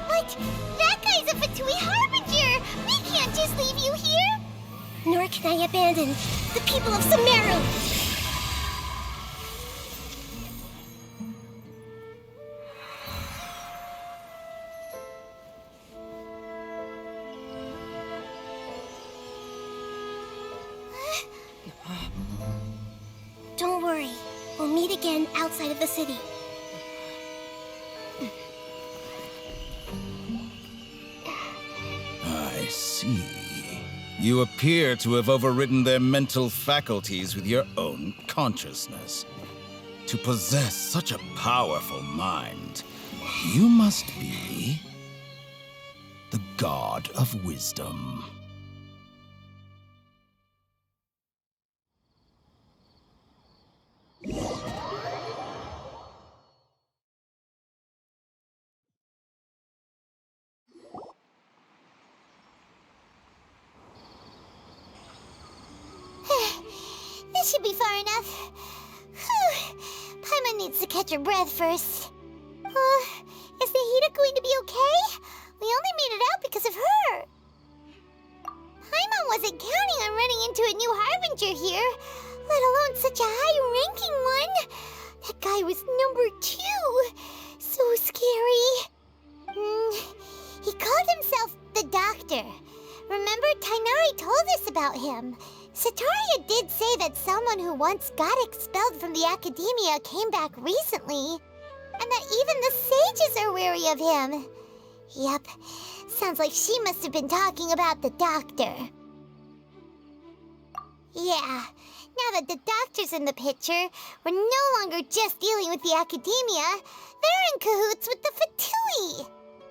Speaker 1: But that guy's a Fatui Harbinger! We can't just leave you here!
Speaker 6: Nor can I abandon the people of Sumeru! Don't worry. We'll meet again outside of the city.
Speaker 11: I see. You appear to have overridden their mental faculties with your own consciousness. To possess such a powerful mind, you must be the God of Wisdom.
Speaker 1: This should be far enough. Whew. Paimon needs to catch her breath first. Is Nahida going to be okay? We only made it out because of her. Paimon wasn't counting on running into a new Harbinger here, let alone such a high-ranking one. That guy was number 2. So scary. He called himself the Doctor. Remember, Tainari told us about him. Sataria did say that someone who once got expelled from the academia came back recently, and that even the sages are wary of him. Yep, sounds like she must have been talking about the Doctor. Yeah, now that the Doctor's in the picture, we're no longer just dealing with the academia, they're in cahoots with the Fatui.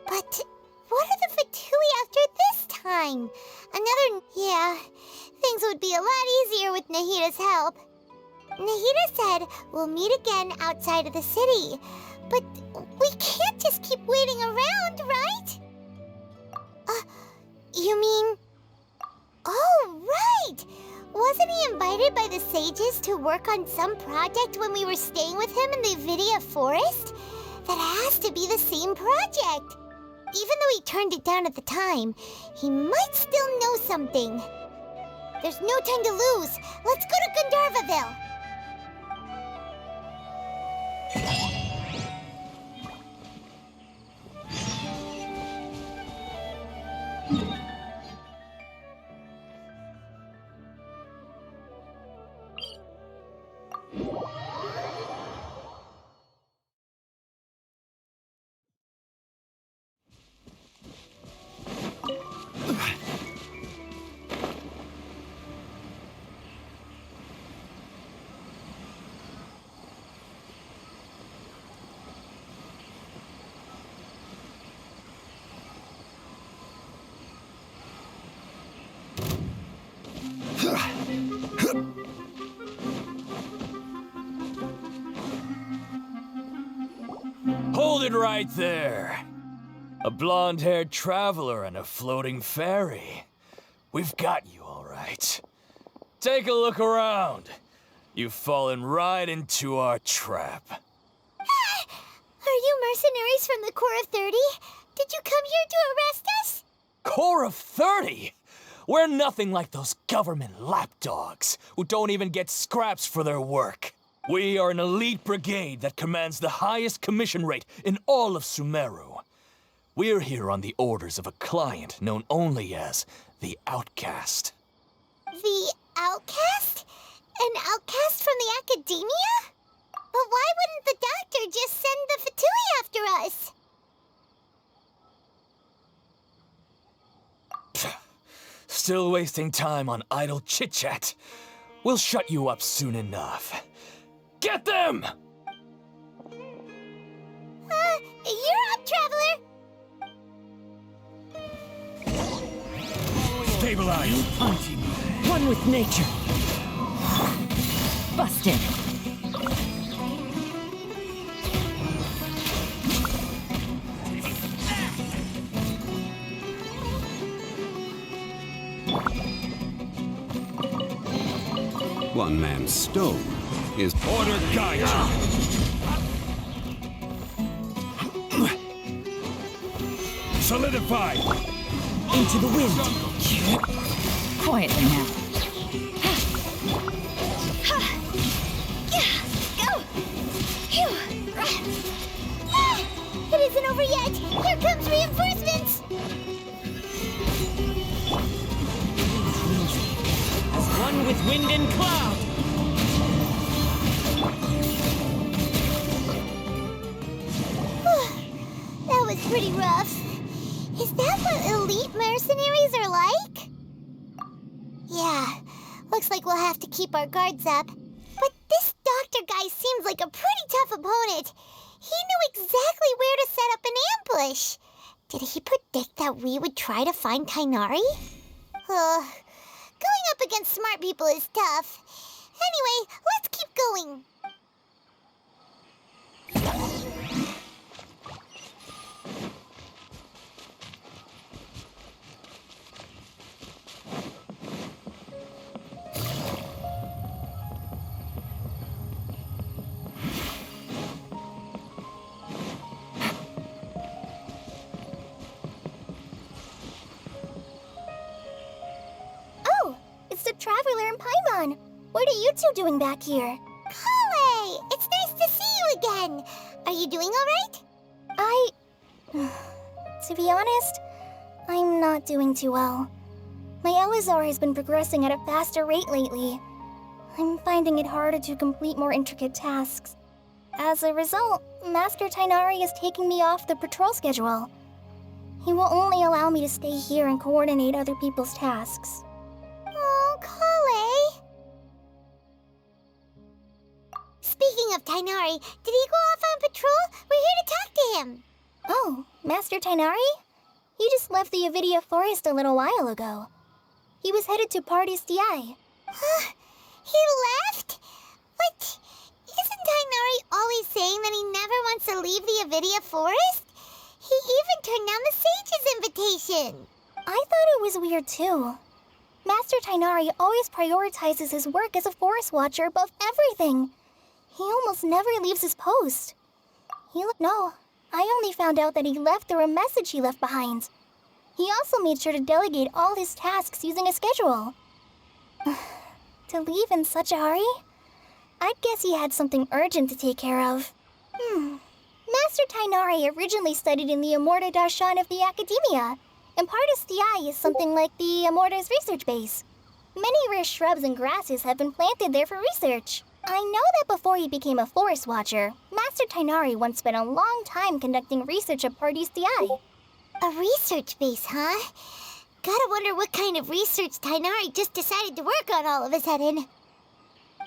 Speaker 1: But what are the Fatui after this time? Yeah, things would be a lot easier with Nahida's help. Nahida said we'll meet again outside of the city, but we can't just keep waiting around, right? You mean... Oh, right! Wasn't he invited by the sages to work on some project when we were staying with him in the Vidia forest? That has to be the same project. Even though he turned it down at the time, he might still know something. There's no time to lose. Let's go to Gandharvaville.
Speaker 2: Hold it right there. A blonde-haired traveler and a floating fairy. We've got you all right. Take a look around. You've fallen right into our trap.
Speaker 1: Are you mercenaries from the Corps of 30? Did you come here to arrest us?
Speaker 2: Corps of 30? We're nothing like those government lapdogs who don't even get scraps for their work. We are an elite brigade that commands the highest commission rate in all of Sumeru. We're here on the orders of a client known only as the Outcast.
Speaker 1: The Outcast? An outcast from the academia? But why wouldn't the Doctor just send the Fatui after us?
Speaker 2: Still wasting time on idle chit-chat. We'll shut you up soon enough. Get them!
Speaker 1: You're up, Traveler!
Speaker 2: Stabilize!
Speaker 3: One with nature. Busted.
Speaker 12: One man's stone is
Speaker 2: Order guide! Solidify!
Speaker 3: Into the wind. Quietly now.
Speaker 1: Go! Phew. It isn't over yet! Here comes reinforcements!
Speaker 3: As one with wind and cloud!
Speaker 1: That was pretty rough. Is that what elite mercenaries are like? Yeah, looks like we'll have to keep our guards up. But this doctor guy seems like a pretty tough opponent. He knew exactly where to set up an ambush. Did he predict that we would try to find Tainari? Going up against smart people is tough. Anyway, let's keep going. Traveler and Paimon, what are you two doing back here? Kale, it's nice to see you again. Are you doing all right? To be honest, I'm not doing too well. My Elazar has been progressing at a faster rate lately. I'm finding it harder to complete more intricate tasks. As a result, Master Tainari is taking me off the patrol schedule. He will only allow me to stay here and coordinate other people's tasks. Kale. Speaking of Tainari, did he go off on patrol? We're here to talk to him. Oh, Master Tainari? He just left the Avidia Forest a little while ago. He was headed to Party's DI. He left? But isn't Tainari always saying that he never wants to leave the Avidia Forest? He even turned down the Sage's invitation. I thought it was weird too. Master Tainari always prioritizes his work as a forest watcher above everything. He almost never leaves his post. No, I only found out that he left through a message he left behind. He also made sure to delegate all his tasks using a schedule. To leave in such a hurry? I'd guess he had something urgent to take care of. Master Tainari originally studied in the Amorta Darshan of the Academia, and Partis DI is something like the Amorta's research base. Many rare shrubs and grasses have been planted there for research. I know that before he became a forest watcher, Master Tainari once spent a long time conducting research at Partis DI. A research base, huh? Gotta wonder what kind of research Tainari just decided to work on all of a sudden.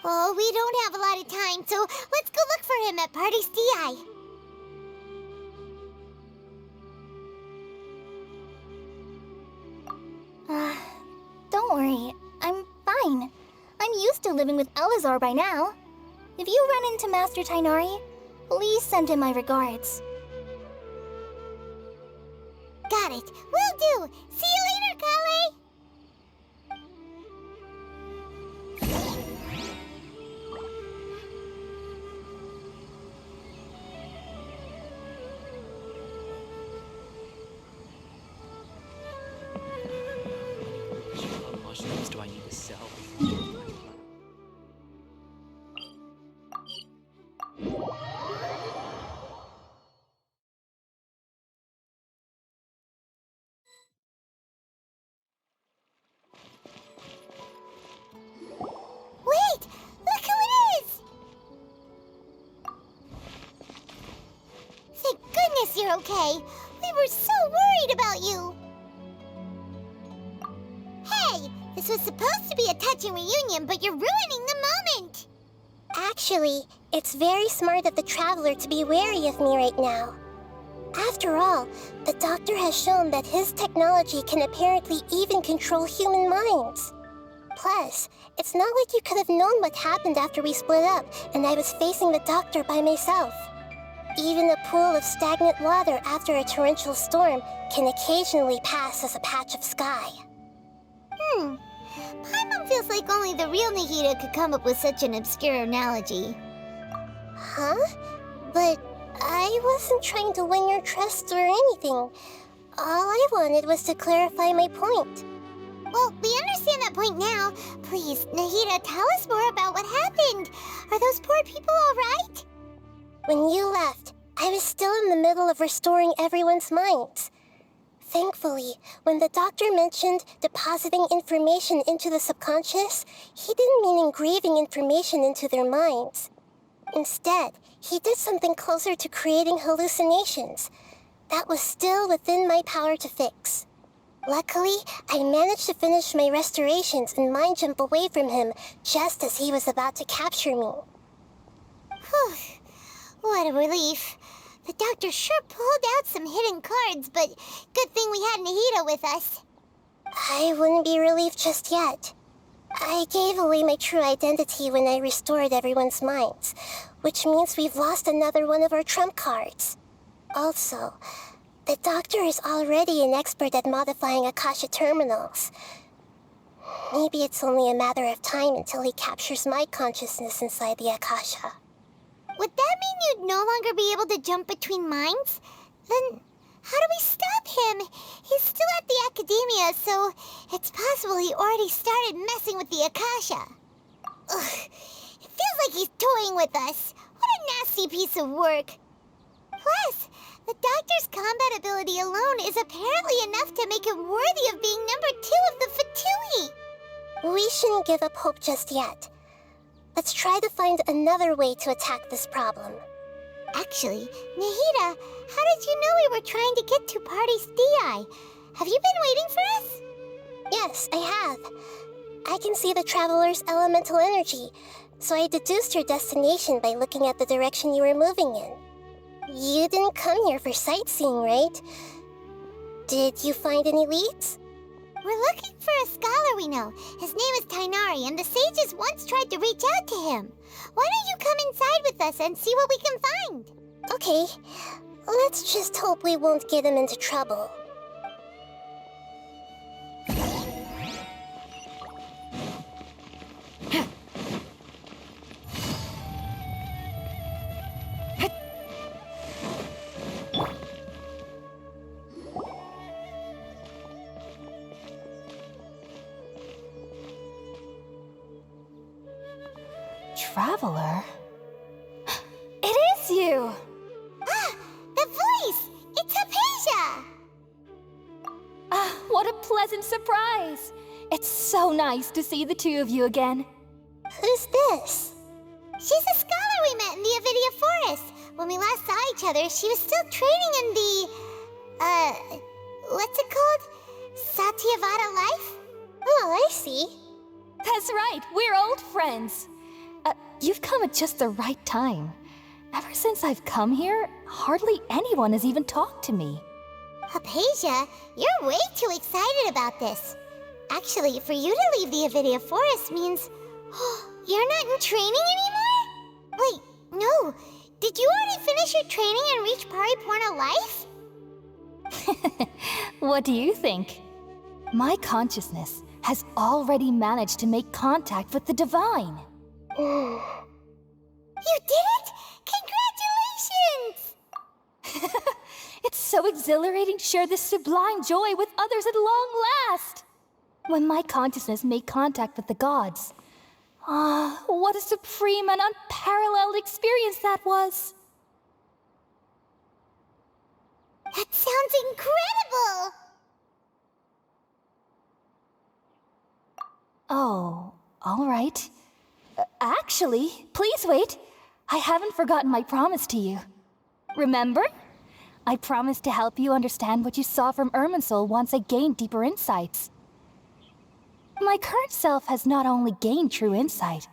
Speaker 1: Oh, we don't have a lot of time, so let's go look for him at Partis DI. Don't worry, I'm fine. I'm used to living with Elazar by now. If you run into Master Tainari, please send him my regards. Got it. Will do. See you later, Kale.
Speaker 13: What mushrooms do I need to sell?
Speaker 1: Wait! Look who it is! Thank goodness you're okay. We were so worried about you. Hey, this was supposed to be a touching reunion, but you're ruining the moment. Actually, it's very smart of the Traveler to be wary of me right now. After all, the Doctor has shown that his technology can apparently even control human minds. Plus, it's not like you could have known what happened after we split up and I was facing the Doctor by myself. Even a pool of stagnant water after a torrential storm can occasionally pass as a patch of sky. Paimon feels like only the real Nahida could come up with such an obscure analogy. Huh? But I wasn't trying to win your trust or anything. All I wanted was to clarify my point. Well, we understand that point now. Please, Nahida, tell us more about what happened. Are those poor people all right? When you left, I was still in the middle of restoring everyone's minds.
Speaker 6: Thankfully, when the doctor mentioned depositing information into the subconscious, he didn't mean engraving information into their minds. Instead, he did something closer to creating hallucinations. That was still within my power to fix. Luckily, I managed to finish my restorations and mind jump away from him just as he was about to capture me.
Speaker 1: Whew. What a relief. The doctor sure pulled out some hidden cards, but good thing we had Nahida with us.
Speaker 6: I wouldn't be relieved just yet. I gave away my true identity when I restored everyone's minds, which means we've lost another one of our trump cards. Also, the doctor is already an expert at modifying Akasha terminals. Maybe it's only a matter of time until he captures my consciousness inside the Akasha.
Speaker 1: Would that mean you'd no longer be able to jump between minds? Then how do we stop him? He's still at the academia, so it's possible he already started messing with the Akasha. Ugh, it feels like he's toying with us. What a nasty piece of work. Plus, the doctor's combat ability alone is apparently enough to make him worthy of being number 2 of the Fatui.
Speaker 6: We shouldn't give up hope just yet. Let's try to find another way to attack this problem.
Speaker 1: Actually, Nahida, how did you know we were trying to get to Party's DI? Have you been waiting for us?
Speaker 6: Yes, I have. I can see the Traveler's elemental energy, so I deduced your destination by looking at the direction you were moving in. You didn't come here for sightseeing, right? Did you find any leads?
Speaker 1: We're looking for a scholar we know. His name is Tainari, and the sages once tried to reach out to him. Why don't you come inside with us and see what we can find?
Speaker 6: Okay, let's just hope we won't get him into trouble.
Speaker 10: Traveler?
Speaker 9: It is you!
Speaker 1: Ah, the voice! It's Hypatia!
Speaker 9: Ah, what a pleasant surprise! It's so nice to see the two of you again.
Speaker 6: Who's this?
Speaker 1: She's a scholar we met in the Avidia Forest. When we last saw each other, she was still training in the... what's it called? Satyavada life?
Speaker 6: Oh, I see.
Speaker 9: That's right, we're old friends. You've come at just the right time. Ever since I've come here, hardly anyone has even talked to me.
Speaker 1: Hypatia, you're way too excited about this. Actually, for you to leave the Avidia Forest means... you're not in training anymore? Wait, no. Did you already finish your training and reach Paripurna life?
Speaker 9: What do you think? My consciousness has already managed to make contact with the divine.
Speaker 1: You did it? Congratulations!
Speaker 9: It's so exhilarating to share this sublime joy with others at long last. When my consciousness made contact with the gods. Ah, what a supreme and unparalleled experience that was.
Speaker 1: That sounds incredible!
Speaker 9: Oh, all right. Actually, please wait. I haven't forgotten my promise to you. Remember? I promised to help you understand what you saw from Irminsul once I gained deeper insights. My current self has not only gained true insight,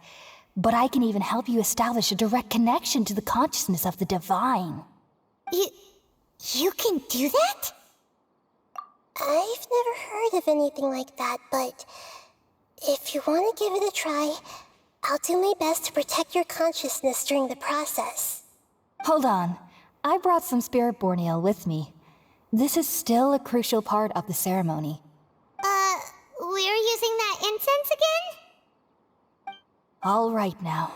Speaker 9: but I can even help you establish a direct connection to the consciousness of the divine.
Speaker 1: You can do that?
Speaker 6: I've never heard of anything like that, but if you want to give it a try, I'll do my best to protect your consciousness during the process.
Speaker 9: Hold on. I brought some spirit borneal with me. This is still a crucial part of the ceremony.
Speaker 1: We're using that incense again?
Speaker 9: All right now.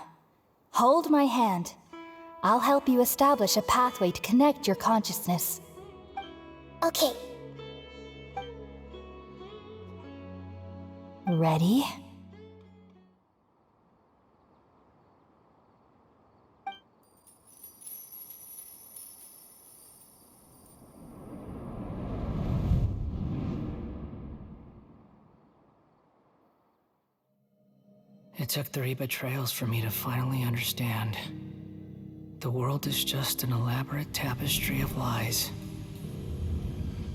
Speaker 9: Hold my hand. I'll help you establish a pathway to connect your consciousness.
Speaker 6: Okay.
Speaker 9: Ready?
Speaker 13: It took 3 betrayals for me to finally understand. The world is just an elaborate tapestry of lies.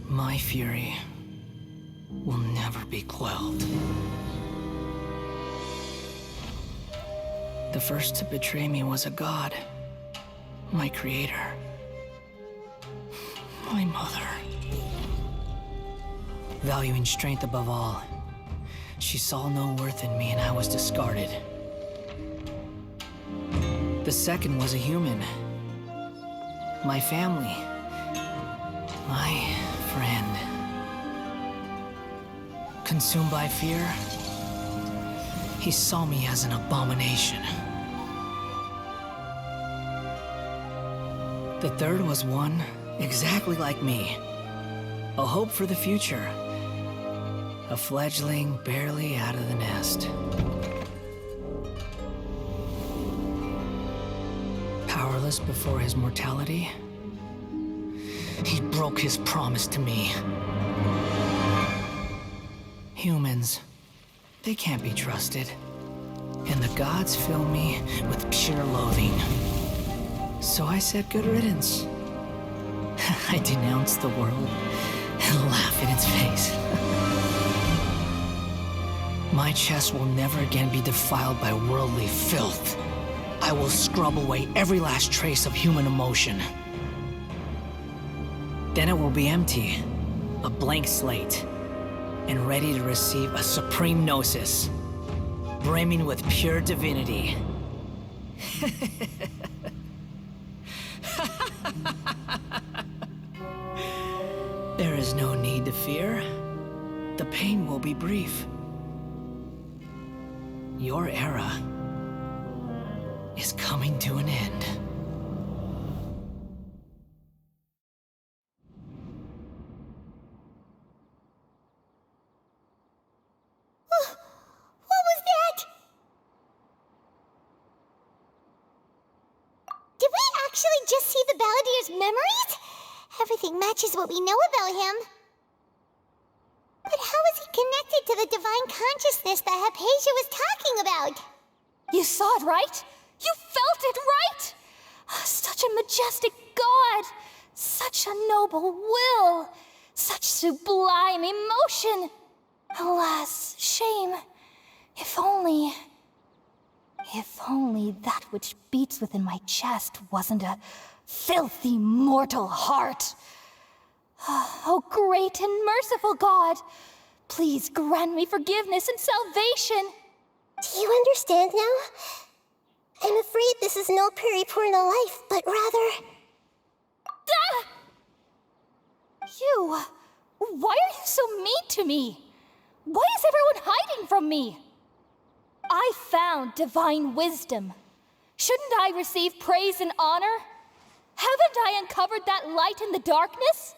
Speaker 13: My fury will never be quelled. The first to betray me was a god. My creator. My mother. Valuing strength above all, she saw no worth in me and I was discarded. The second was a human. My family. My friend. Consumed by fear, he saw me as an abomination. The third was one exactly like me. A hope for the future. A fledgling barely out of the nest. Powerless before his mortality, he broke his promise to me. Humans, they can't be trusted. And the gods fill me with pure loathing. So I said good riddance. I denounced the world and laugh in its face. My chest will never again be defiled by worldly filth. I will scrub away every last trace of human emotion. Then it will be empty, a blank slate, and ready to receive a supreme gnosis, brimming with pure divinity. There is no need to fear. The pain will be brief. Your era is coming to an end.
Speaker 1: What was that? Did we actually just see the Balladier's memories? Everything matches what we know about him. But how is he connected to the divine consciousness that Hypatia was talking about?
Speaker 9: You saw it, right? You felt it, right? Such a majestic god! Such a noble will! Such sublime emotion! Alas, shame. If only that which beats within my chest wasn't a filthy mortal heart. Oh, great and merciful God, please grant me forgiveness and salvation.
Speaker 6: Do you understand now? I'm afraid this is no Purna life, but rather...
Speaker 9: You! Why are you so mean to me? Why is everyone hiding from me? I found divine wisdom. Shouldn't I receive praise and honor? Haven't I uncovered that light in the darkness?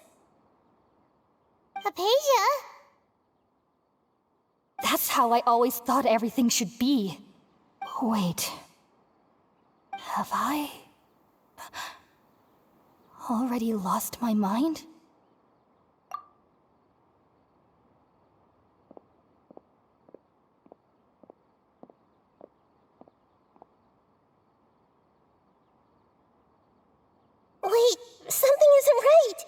Speaker 1: Hypatia?
Speaker 9: That's how I always thought everything should be. Wait. Have I already lost my mind?
Speaker 6: Wait, something isn't right.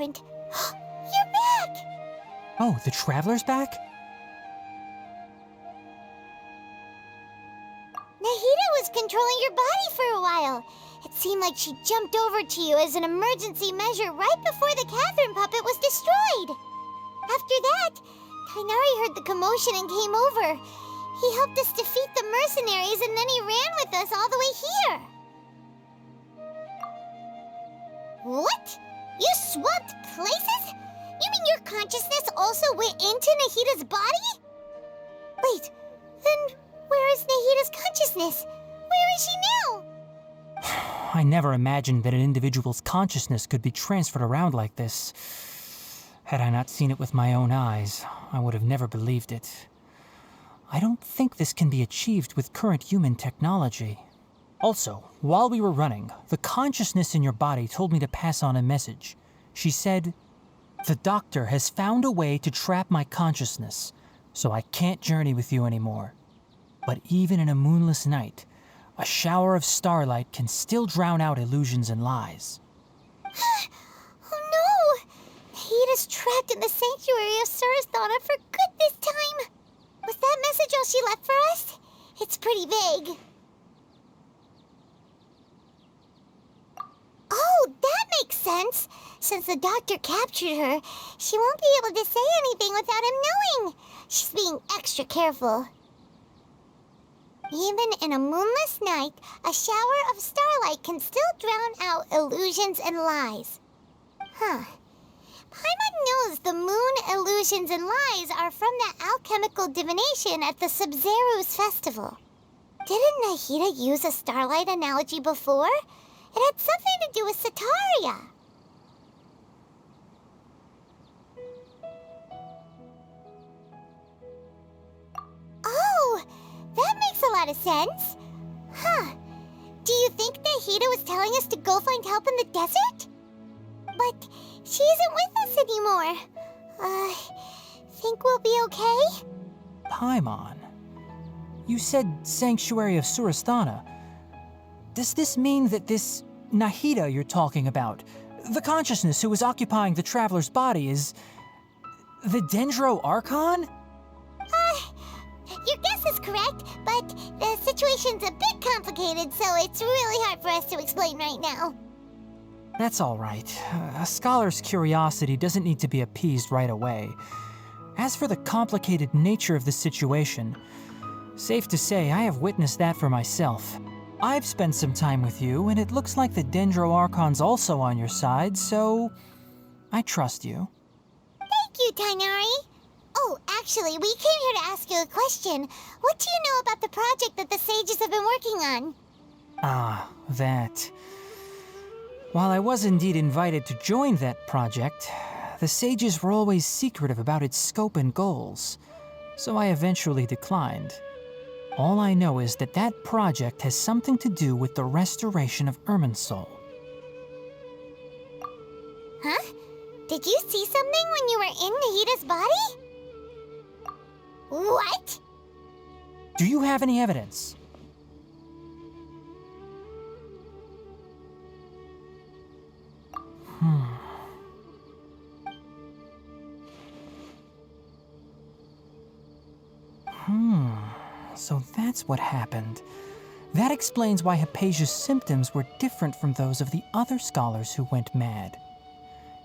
Speaker 1: different. You're back!
Speaker 14: Oh, the Traveler's back?
Speaker 1: Nahida was controlling your body for a while. It seemed like she jumped over to you as an emergency measure right before the Catherine puppet was destroyed. After that, Tainari heard the commotion and came over. He helped us defeat the mercenaries and then he ran with us all the way here. What? You swapped places? You mean your consciousness also went into Nahida's body? Wait, then where is Nahida's consciousness? Where is she now?
Speaker 14: I never imagined that an individual's consciousness could be transferred around like this. Had I not seen it with my own eyes, I would have never believed it. I don't think this can be achieved with current human technology. Also, while we were running, the consciousness in your body told me to pass on a message. She said, "The doctor has found a way to trap my consciousness, so I can't journey with you anymore. But even in a moonless night, a shower of starlight can still drown out illusions and lies."
Speaker 1: Oh no! Nahida's trapped in the sanctuary of Surasthana for good this time. Was that message all she left for us? It's pretty vague. Oh, that makes sense. Since the doctor captured her, she won't be able to say anything without him knowing. She's being extra careful. Even in a moonless night, a shower of starlight can still drown out illusions and lies. Huh. Paimon knows the moon illusions and lies are from the alchemical divination at the Sub-Zeru's festival. Didn't Nahida use a starlight analogy before? It had something to do with Sataria. Oh, that makes a lot of sense. Huh. Do you think Nahida was telling us to go find help in the desert? But she isn't with us anymore. Think we'll be okay?
Speaker 14: Paimon, you said Sanctuary of Surasthana. Does this mean that this Nahida you're talking about, the consciousness who was occupying the traveler's body, is the Dendro Archon?
Speaker 1: Your guess is correct, but the situation's a bit complicated, so it's really hard for us to explain right now.
Speaker 14: That's all right. A scholar's curiosity doesn't need to be appeased right away. As for the complicated nature of the situation, safe to say I have witnessed that for myself. I've spent some time with you, and it looks like the Dendro Archon's also on your side, so I trust you.
Speaker 1: Thank you, Tainari. Oh, actually, we came here to ask you a question. What do you know about the project that the sages have been working on?
Speaker 14: Ah, that. While I was indeed invited to join that project, the sages were always secretive about its scope and goals, so I eventually declined. All I know is that that project has something to do with the restoration of Irminsul.
Speaker 1: Huh? Did you see something when you were in Nahida's body? What?
Speaker 14: Do you have any evidence? So that's what happened. That explains why Hypatia's symptoms were different from those of the other scholars who went mad.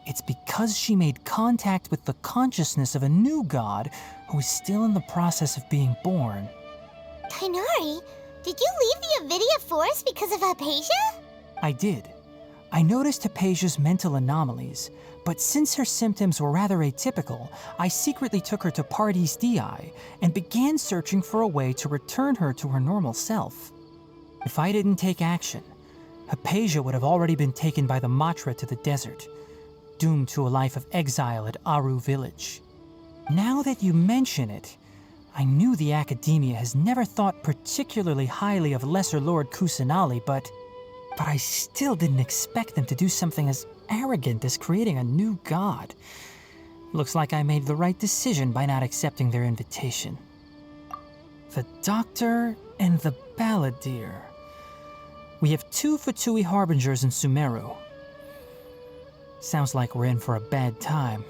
Speaker 14: It's because she made contact with the consciousness of a new god who is still in the process of being born.
Speaker 1: Tainari, did you leave the Avidia Forest because of Hypatia?
Speaker 14: I did. I noticed Hypatia's mental anomalies, but since her symptoms were rather atypical, I secretly took her to Pardis Dii and began searching for a way to return her to her normal self. If I didn't take action, Hypatia would have already been taken by the Matra to the desert, doomed to a life of exile at Aru village. Now that you mention it, I knew the Academia has never thought particularly highly of Lesser Lord Kusanali, but I still didn't expect them to do something as arrogant as creating a new god. Looks like I made the right decision by not accepting their invitation. The Doctor and the Balladeer. We have 2 Fatui Harbingers in Sumeru. Sounds like we're in for a bad time.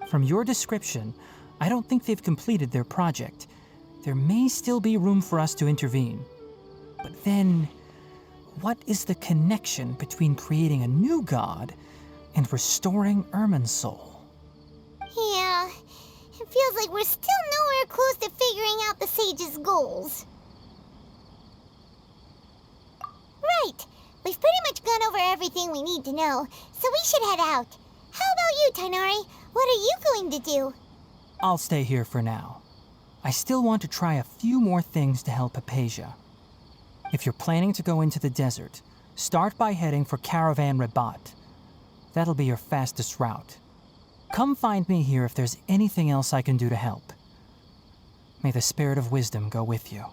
Speaker 14: From your description, I don't think they've completed their project. There may still be room for us to intervene. But then, what is the connection between creating a new god and restoring Irminsul?
Speaker 1: Yeah, it feels like we're still nowhere close to figuring out the sage's goals. Right, we've pretty much gone over everything we need to know, so we should head out. How about you, Tighnari? What are you going to do?
Speaker 14: I'll stay here for now. I still want to try a few more things to help Hypatia. If you're planning to go into the desert, start by heading for Caravan Rabat. That'll be your fastest route. Come find me here if there's anything else I can do to help. May the spirit of wisdom go with you.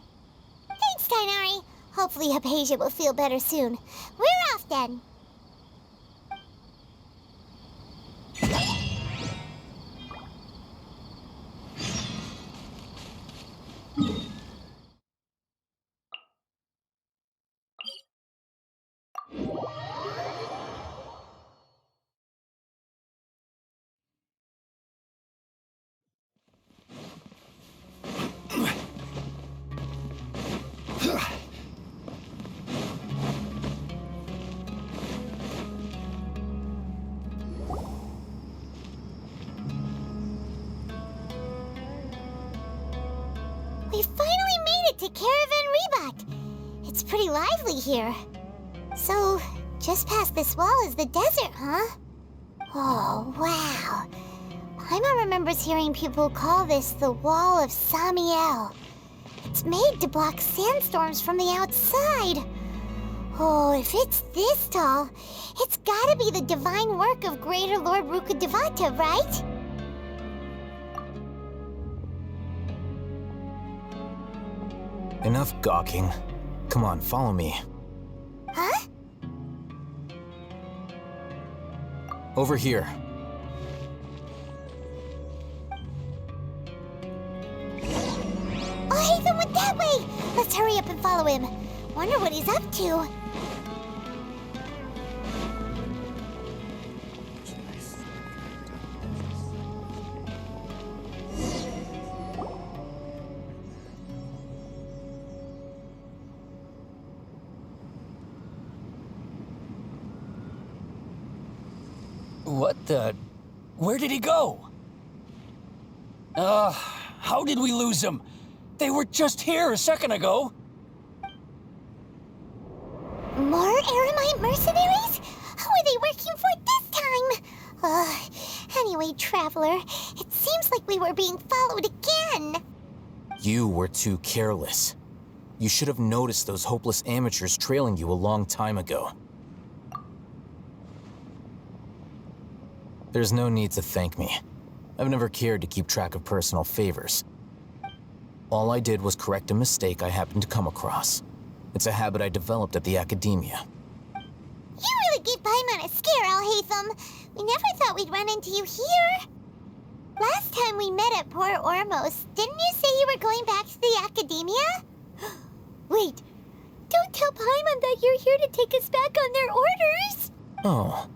Speaker 1: Thanks, Tighnari. Hopefully Hypatia will feel better soon. We're off then. We finally made it to Caravan Rebat. It's pretty lively here. So, just past this wall is the desert, huh? Oh, wow. Paimon remembers hearing people call this the Wall of Samiel. It's made to block sandstorms from the outside. Oh, if it's this tall, it's gotta be the divine work of Greater Lord Rukkhadevata, right?
Speaker 15: Enough gawking. Come on, follow me.
Speaker 1: Huh?
Speaker 15: Over here.
Speaker 1: Oh, Hatham went that way! Let's hurry up and follow him. Wonder what he's up to.
Speaker 2: What the... Where did he go? How did we lose him? They were just here a second ago.
Speaker 1: More Eremite mercenaries? Who are they working for this time? Anyway, Traveler, it seems like we were being followed again.
Speaker 15: You were too careless. You should have noticed those hopeless amateurs trailing you a long time ago. There's no need to thank me. I've never cared to keep track of personal favors. All I did was correct a mistake I happened to come across. It's a habit I developed at the Academia.
Speaker 1: You really gave Paimon a scare, Al-Hatham. We never thought we'd run into you here. Last time we met at Port Ormos, didn't you say you were going back to the Academia? Wait, don't tell Paimon that you're here to take us back on their orders.
Speaker 15: Oh,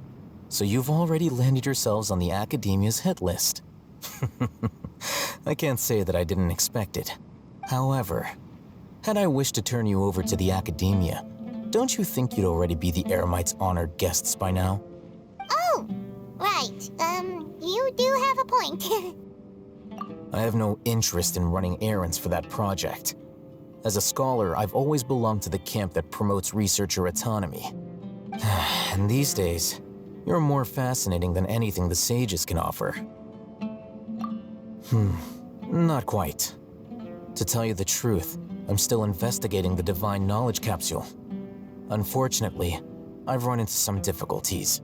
Speaker 15: so you've already landed yourselves on the Academia's hit list. I can't say that I didn't expect it. However, had I wished to turn you over to the Academia, don't you think you'd already be the Eremites' honored guests by now?
Speaker 1: Oh, right. You do have a point.
Speaker 15: I have no interest in running errands for that project. As a scholar, I've always belonged to the camp that promotes researcher autonomy. And these days, you're more fascinating than anything the sages can offer. Not quite. To tell you the truth, I'm still investigating the Divine Knowledge Capsule. Unfortunately, I've run into some difficulties.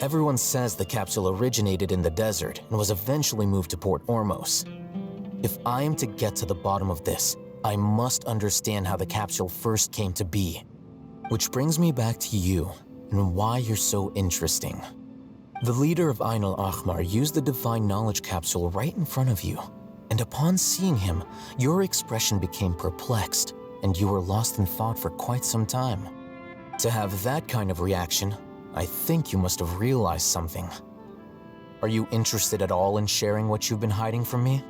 Speaker 15: Everyone says the capsule originated in the desert and was eventually moved to Port Ormos. If I am to get to the bottom of this, I must understand how the capsule first came to be. Which brings me back to you and why you're so interesting. The leader of Ain al-Ahmar used the Divine Knowledge Capsule right in front of you, and upon seeing him, your expression became perplexed, and you were lost in thought for quite some time. To have that kind of reaction, I think you must have realized something. Are you interested at all in sharing what you've been hiding from me?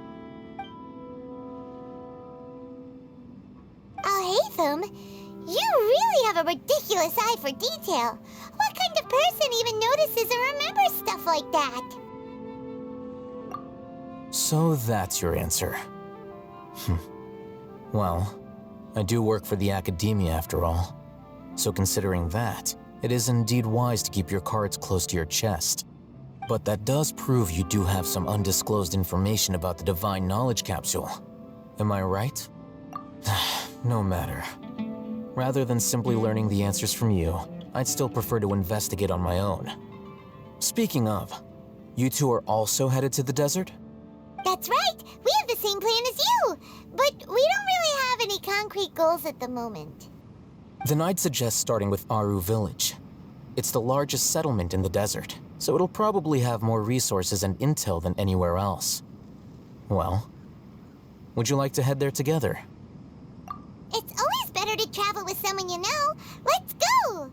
Speaker 1: Oh, Hatham, you really have a ridiculous eye for detail. What kind of person even notices and remembers stuff like that?
Speaker 15: So that's your answer. Well, I do work for the academia after all. So considering that, it is indeed wise to keep your cards close to your chest. But that does prove you do have some undisclosed information about the Divine Knowledge Capsule. Am I right? No matter. Rather than simply learning the answers from you, I'd still prefer to investigate on my own. Speaking of, you two are also headed to the desert?
Speaker 1: That's right! We have the same plan as you! But we don't really have any concrete goals at the moment.
Speaker 15: Then I'd suggest starting with Aru Village. It's the largest settlement in the desert, so it'll probably have more resources and intel than anywhere else. Well, would you like to head there together?
Speaker 1: It's always better to travel with someone you know. Let's go!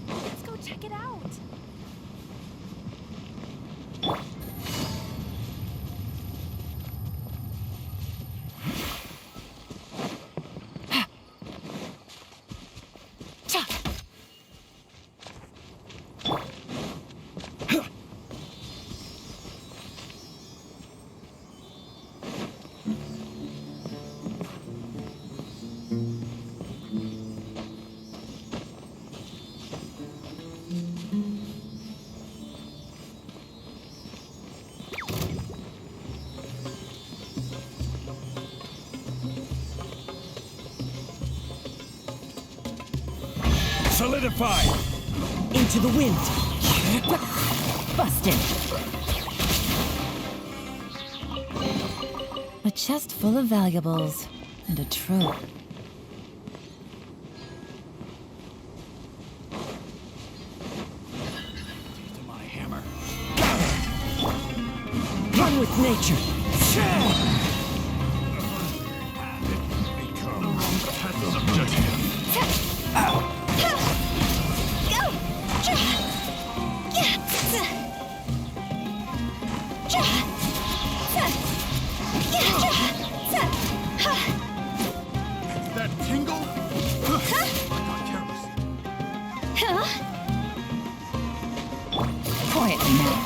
Speaker 5: Let's go check it out.
Speaker 16: Solidify!
Speaker 3: Into the wind! Busted! A chest full of valuables and a trove.
Speaker 16: My hammer.
Speaker 3: Run with nature!
Speaker 16: That tingle?
Speaker 3: Quietly now.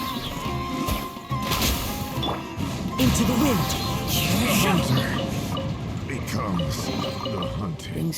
Speaker 3: Into the wind!
Speaker 16: Becomes the hunting.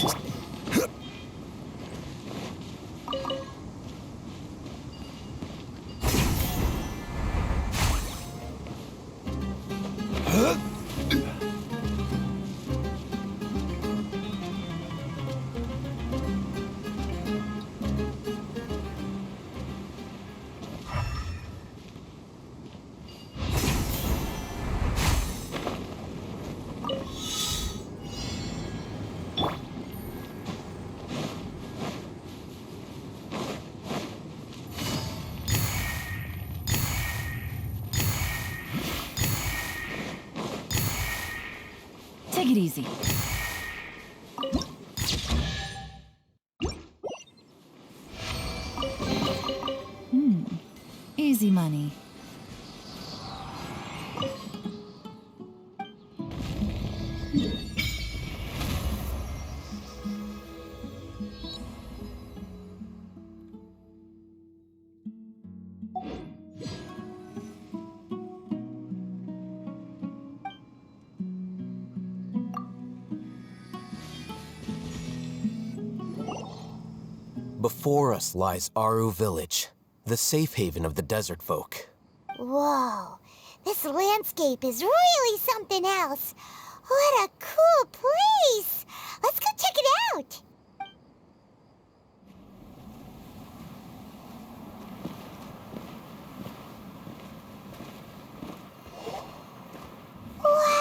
Speaker 3: Take it easy. Easy money.
Speaker 15: Before us lies Aru Village, the safe haven of the desert folk.
Speaker 1: Whoa, this landscape is really something else. What a cool place! Let's go check it out! Wow!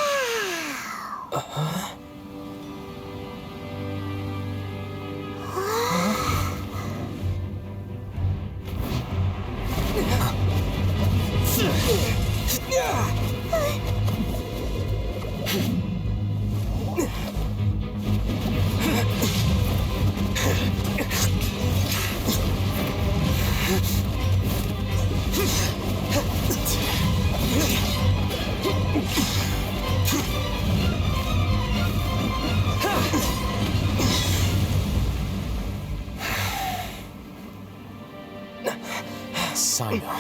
Speaker 15: Sino.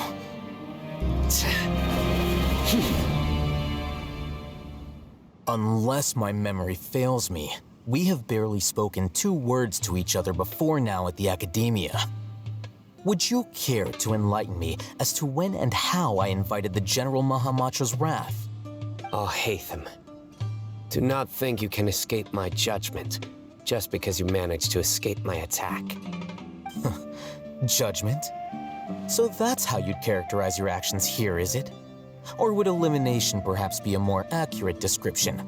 Speaker 15: Unless my memory fails me, we have barely spoken 2 words to each other before now at the Academia. Would you care to enlighten me as to when and how I invited the General Mahamatra's wrath?
Speaker 17: Alhaitham, do not think you can escape my judgment just because you managed to escape my attack.
Speaker 15: Judgment? So that's how you'd characterize your actions here, is it? Or would elimination perhaps be a more accurate description?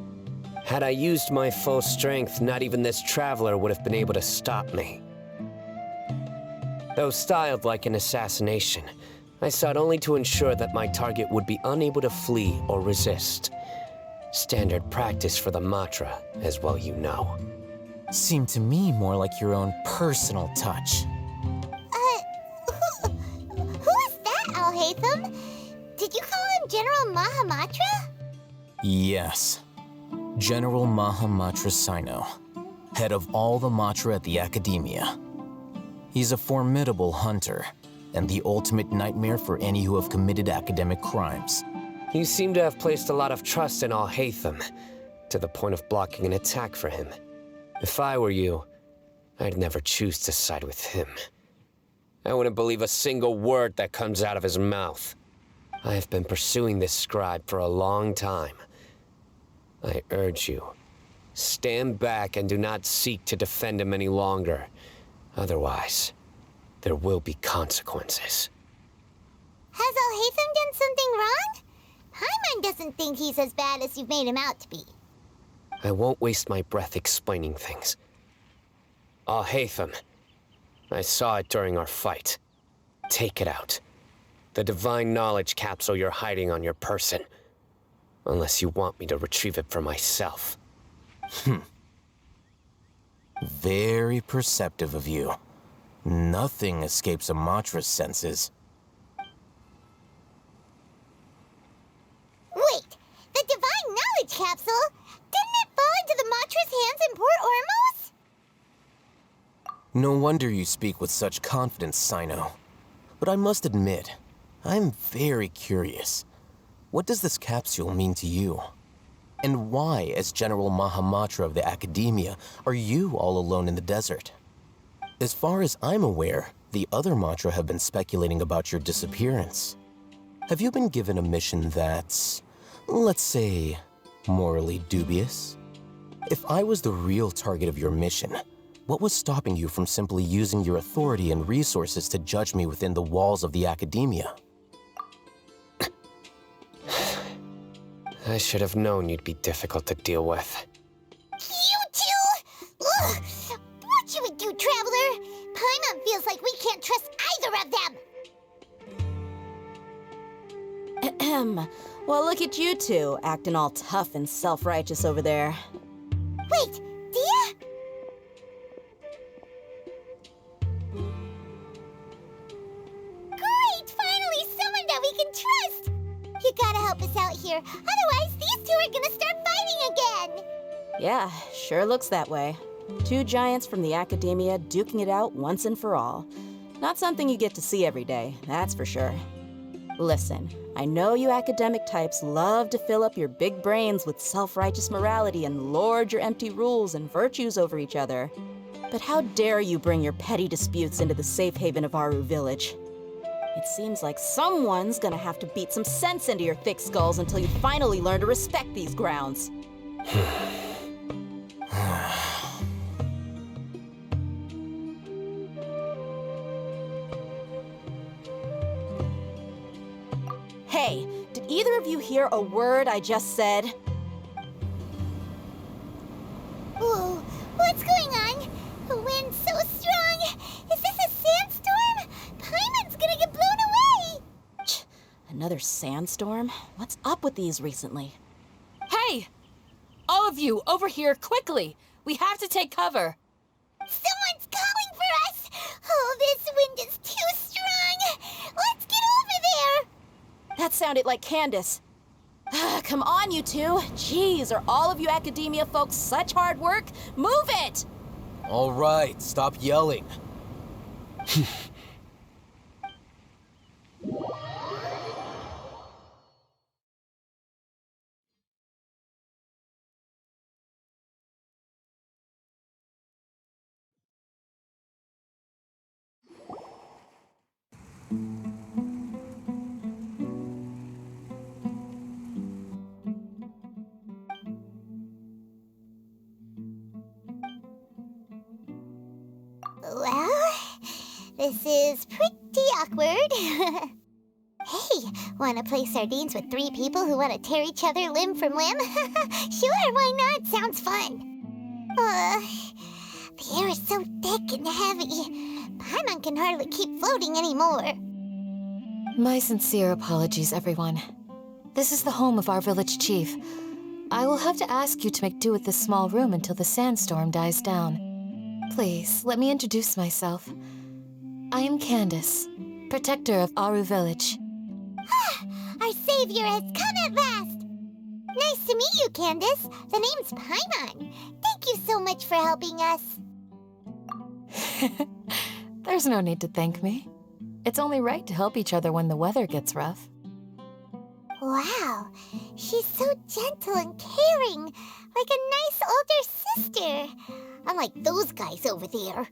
Speaker 17: Had I used my full strength, not even this traveler would have been able to stop me. Though styled like an assassination, I sought only to ensure that my target would be unable to flee or resist. Standard practice for the Matra, as well you know.
Speaker 15: Seemed to me more like your own personal touch.
Speaker 1: Who is that, Alhaitham? Did you call him General Mahamatra?
Speaker 15: Yes. General Mahamatra Sino, head of all the Matra at the Academia. He's a formidable hunter, and the ultimate nightmare for any who have committed academic crimes.
Speaker 17: You seem to have placed a lot of trust in Alhaitham, to the point of blocking an attack for him. If I were you, I'd never choose to side with him. I wouldn't believe a single word that comes out of his mouth. I have been pursuing this scribe for a long time. I urge you, stand back and do not seek to defend him any longer. Otherwise, there will be consequences.
Speaker 1: Has Alhaitham done something wrong? Paimon doesn't think he's as bad as you've made him out to be.
Speaker 17: I won't waste my breath explaining things. Alhaitham, I saw it during our fight. Take it out. The divine knowledge capsule you're hiding on your person. Unless you want me to retrieve it for myself.
Speaker 15: Very perceptive of you. Nothing escapes a Matra's senses.
Speaker 1: Wait, the divine knowledge capsule? Didn't it fall into the Matra's hands in Port Ormos?
Speaker 15: No wonder you speak with such confidence, Sino. But I must admit, I'm very curious. What does this capsule mean to you? And why, as General Mahamatra of the Academia, are you all alone in the desert? As far as I'm aware, the other Matra have been speculating about your disappearance. Have you been given a mission that's, let's say, morally dubious? If I was the real target of your mission, what was stopping you from simply using your authority and resources to judge me within the walls of the Academia?
Speaker 17: I should have known you'd be difficult to deal with.
Speaker 1: You two? Ugh. What you would do, Traveler? Paimon feels like we can't trust either of them.
Speaker 18: Ahem. Well, look at you two, acting all tough and self-righteous over there.
Speaker 1: Wait, Dia? Great! Finally someone that we can trust! You gotta help us out here, otherwise these two are gonna start fighting again!
Speaker 18: Yeah, sure looks that way. 2 giants from the Academia duking it out once and for all. Not something you get to see every day, that's for sure. Listen, I know you academic types love to fill up your big brains with self-righteous morality and lord your empty rules and virtues over each other. But how dare you bring your petty disputes into the safe haven of Aru Village? It seems like someone's gonna have to beat some sense into your thick skulls until you finally learn to respect these grounds. Hey, did either of you hear a word I just said?
Speaker 1: Whoa, what's going on? The wind's so strong! Is this a sandstorm? Paimon's gonna get blown away!
Speaker 18: Another sandstorm? What's up with these recently?
Speaker 10: Hey! All of you, over here, quickly! We have to take cover!
Speaker 1: Someone's calling for us! Oh, this wind is too strong! Let's get over there!
Speaker 18: That sounded like Candace. Come on, you two. Jeez, are all of you Academia folks such hard work? Move it!
Speaker 15: All right, stop yelling.
Speaker 1: This is pretty awkward. Hey, wanna play sardines with 3 people who wanna tear each other limb from limb? Sure, why not? Sounds fun. The air is so thick and heavy. Paimon can hardly keep floating anymore.
Speaker 9: My sincere apologies, everyone. This is the home of our village chief. I will have to ask you to make do with this small room until the sandstorm dies down. Please, let me introduce myself. I am Candace, protector of Aru Village.
Speaker 1: Our savior has come at last! Nice to meet you, Candace. The name's Paimon. Thank you so much for helping us.
Speaker 9: There's no need to thank me. It's only right to help each other when the weather gets rough.
Speaker 1: Wow, she's so gentle and caring, like a nice older sister. Unlike those guys over there.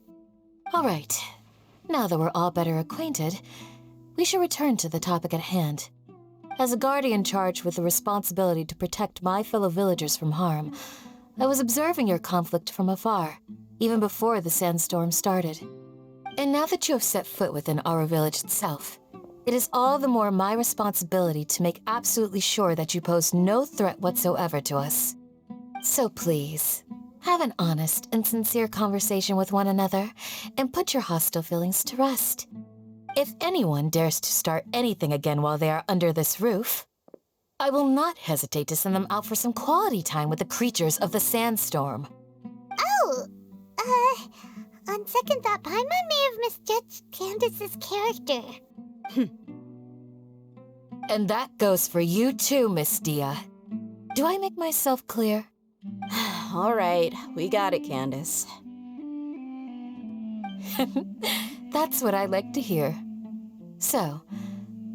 Speaker 9: All right, now that we're all better acquainted, we should return to the topic at hand. As a guardian charged with the responsibility to protect my fellow villagers from harm, I was observing your conflict from afar, even before the sandstorm started. And now that you have set foot within our village itself, it is all the more my responsibility to make absolutely sure that you pose no threat whatsoever to us. So please, have an honest and sincere conversation with one another and put your hostile feelings to rest. If anyone dares to start anything again while they are under this roof, I will not hesitate to send them out for some quality time with the creatures of the sandstorm.
Speaker 1: Oh, on second thought, Paimon may have misjudged Candace's character.
Speaker 9: And that goes for you too, Miss Dia. Do I make myself clear?
Speaker 18: All right, we got it, Candace.
Speaker 9: That's what I like to hear. So,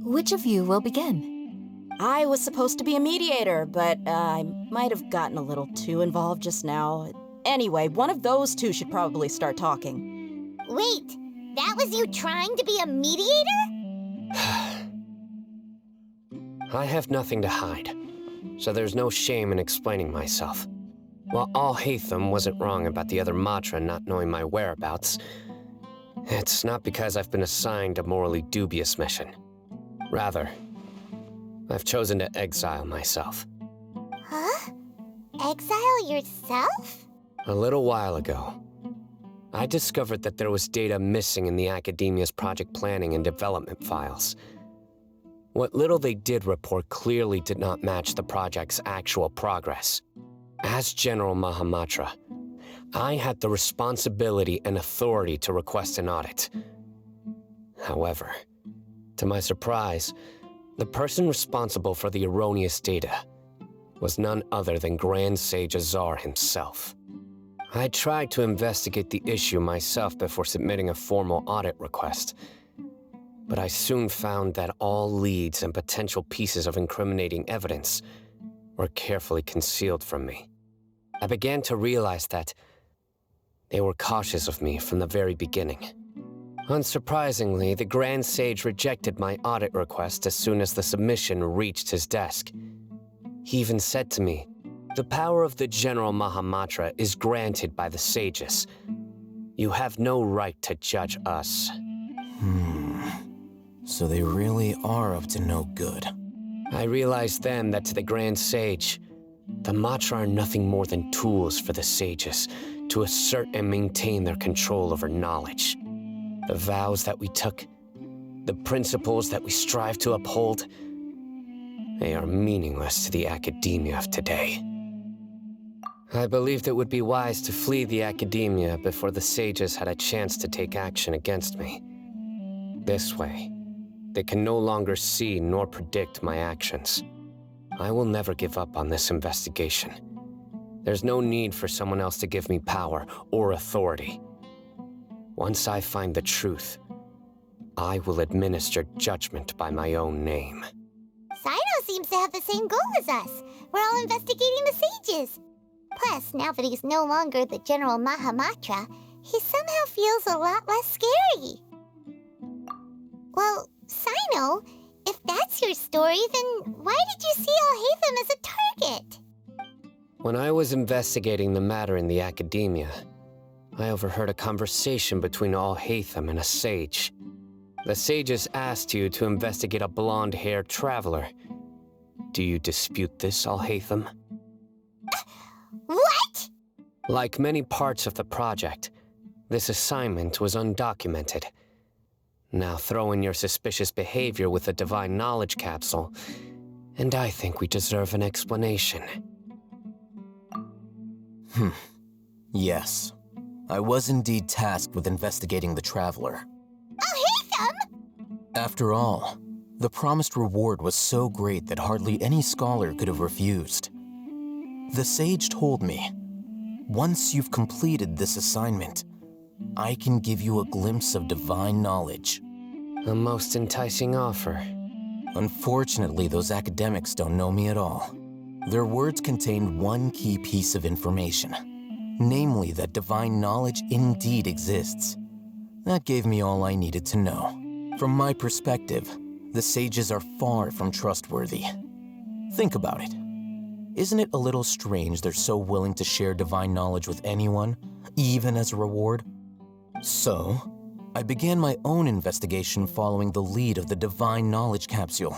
Speaker 9: which of you will begin?
Speaker 18: I was supposed to be a mediator, but I might have gotten a little too involved just now. Anyway, one of those two should probably start talking.
Speaker 1: Wait, that was you trying to be a mediator?
Speaker 17: I have nothing to hide, so there's no shame in explaining myself. While Al-Haytham wasn't wrong about the other Matra not knowing my whereabouts, it's not because I've been assigned a morally dubious mission. Rather, I've chosen to exile myself.
Speaker 1: Huh? Exile yourself?
Speaker 17: A little while ago, I discovered that there was data missing in the Academia's project planning and development files. What little they did report clearly did not match the project's actual progress. As General Mahamatra, I had the responsibility and authority to request an audit. However, to my surprise, the person responsible for the erroneous data was none other than Grand Sage Azar himself. I tried to investigate the issue myself before submitting a formal audit request, but I soon found that all leads and potential pieces of incriminating evidence were carefully concealed from me. I began to realize that they were cautious of me from the very beginning. Unsurprisingly, the Grand Sage rejected my audit request as soon as the submission reached his desk. He even said to me, "The power of the General Mahamatra is granted by the sages. You have no right to judge us."
Speaker 15: So they really are up to no good.
Speaker 17: I realized then that to the Grand Sage, the Matra are nothing more than tools for the sages to assert and maintain their control over knowledge. The vows that we took, the principles that we strive to uphold, they are meaningless to the Academia of today. I believed it would be wise to flee the Academia before the sages had a chance to take action against me. This way, they can no longer see nor predict my actions. I will never give up on this investigation. There's no need for someone else to give me power or authority. Once I find the truth, I will administer judgment by my own name.
Speaker 1: Sino seems to have the same goal as us. We're all investigating the sages. Plus, now that he's no longer the General Mahamatra, he somehow feels a lot less scary. Well, Sino, if that's your story, then why did you see Al-Haytham as a target?
Speaker 17: When I was investigating the matter in the Academia, I overheard a conversation between Al-Haytham and a sage. The sages asked you to investigate a blonde-haired traveler. Do you dispute this, Alhaitham?
Speaker 1: What?
Speaker 17: Like many parts of the project, this assignment was undocumented. Now throw in your suspicious behavior with the Divine Knowledge Capsule, and I think we deserve an explanation.
Speaker 15: Yes. I was indeed tasked with investigating the Traveler. After all, the promised reward was so great that hardly any scholar could have refused. The sage told me, once you've completed this assignment, I can give you a glimpse of divine knowledge.
Speaker 17: A most enticing offer.
Speaker 15: Unfortunately, those academics don't know me at all. Their words contained one key piece of information, namely that divine knowledge indeed exists. That gave me all I needed to know. From my perspective, the sages are far from trustworthy. Think about it. Isn't it a little strange they're so willing to share divine knowledge with anyone, even as a reward? So, I began my own investigation following the lead of the Divine Knowledge Capsule.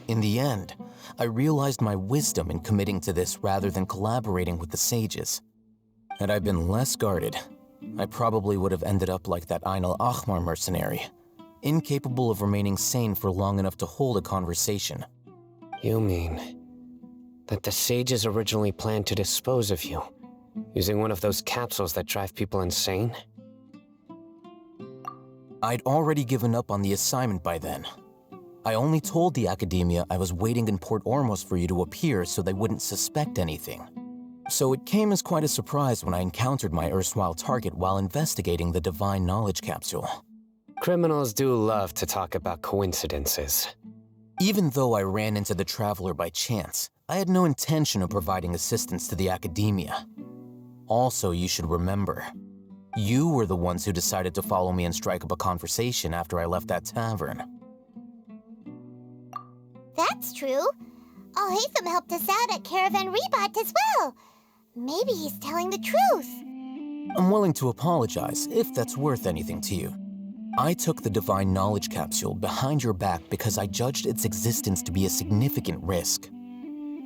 Speaker 15: In the end, I realized my wisdom in committing to this rather than collaborating with the sages. Had I been less guarded, I probably would have ended up like that Ain al-Ahmar mercenary, incapable of remaining sane for long enough to hold a conversation.
Speaker 17: You mean that the sages originally planned to dispose of you, using one of those capsules that drive people insane?
Speaker 15: I'd already given up on the assignment by then. I only told the Academia I was waiting in Port Ormos for you to appear so they wouldn't suspect anything. So it came as quite a surprise when I encountered my erstwhile target while investigating the Divine Knowledge Capsule.
Speaker 17: Criminals do love to talk about coincidences.
Speaker 15: Even though I ran into the Traveler by chance, I had no intention of providing assistance to the Academia. Also, you should remember, you were the ones who decided to follow me and strike up a conversation after I left that tavern.
Speaker 1: That's true. Alhaitham helped us out at Caravan Rebot as well. Maybe he's telling the truth.
Speaker 15: I'm willing to apologize if that's worth anything to you. I took the Divine Knowledge Capsule behind your back because I judged its existence to be a significant risk.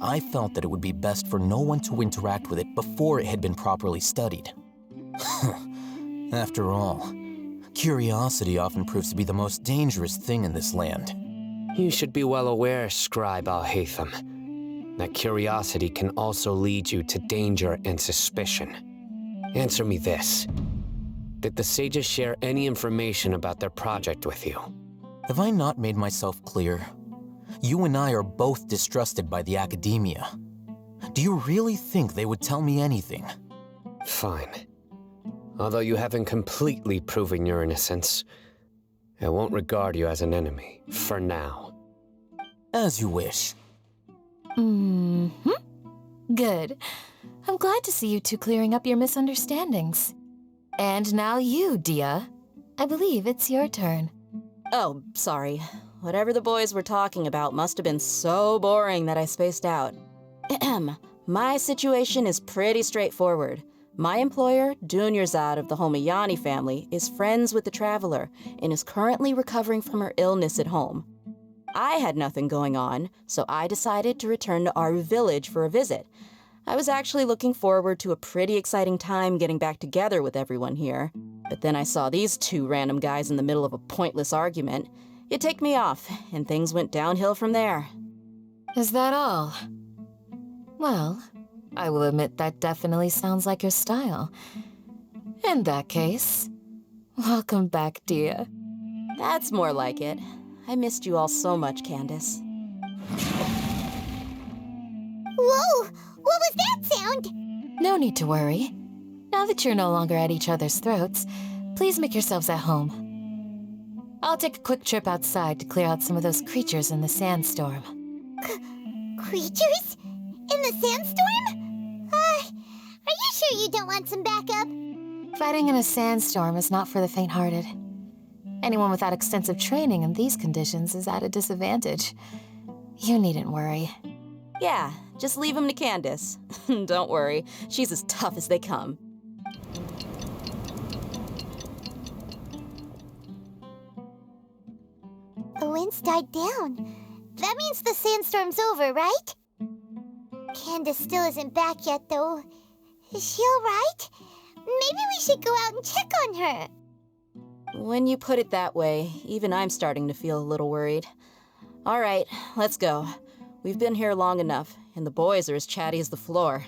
Speaker 15: I felt that it would be best for no one to interact with it before it had been properly studied. After all, curiosity often proves to be the most dangerous thing in this land.
Speaker 17: You should be well aware, Scribe Alhaitham, that curiosity can also lead you to danger and suspicion. Answer me this. Did the sages share any information about their project with you?
Speaker 15: Have I not made myself clear? You and I are both distrusted by the Academia. Do you really think they would tell me anything?
Speaker 17: Fine. Although you haven't completely proven your innocence, I won't regard you as an enemy, for now.
Speaker 15: As you wish.
Speaker 3: Good. I'm glad to see you two clearing up your misunderstandings. And now you, Dia. I believe it's your turn.
Speaker 18: Oh, sorry. Whatever the boys were talking about must have been so boring that I spaced out. My situation is pretty straightforward. My employer, Dunyarzad of the Homayani family, is friends with the Traveler and is currently recovering from her illness at home. I had nothing going on, so I decided to return to our village for a visit. I was actually looking forward to a pretty exciting time getting back together with everyone here. But then I saw these two random guys in the middle of a pointless argument. It ticked me off, and things went downhill from there.
Speaker 3: Is that all? Well, I will admit that definitely sounds like your style. In that case, welcome back, Dia.
Speaker 18: That's more like it. I missed you all so much, Candace.
Speaker 1: Whoa! What was that sound?
Speaker 3: No need to worry. Now that you're no longer at each other's throats, please make yourselves at home. I'll take a quick trip outside to clear out some of those creatures in the sandstorm.
Speaker 1: Creatures? In the sandstorm? Are you sure you don't want some backup?
Speaker 3: Fighting in a sandstorm is not for the faint-hearted. Anyone without extensive training in these conditions is at a disadvantage. You needn't worry.
Speaker 18: Yeah, just leave him to Candace. Don't worry, she's as tough as they come.
Speaker 1: The winds died down. That means the sandstorm's over, right? Candace still isn't back yet, though. Is she alright? Maybe we should go out and check on her.
Speaker 18: When you put it that way, even I'm starting to feel a little worried. All right, let's go. We've been here long enough, and the boys are as chatty as the floor.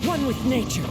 Speaker 13: One with nature.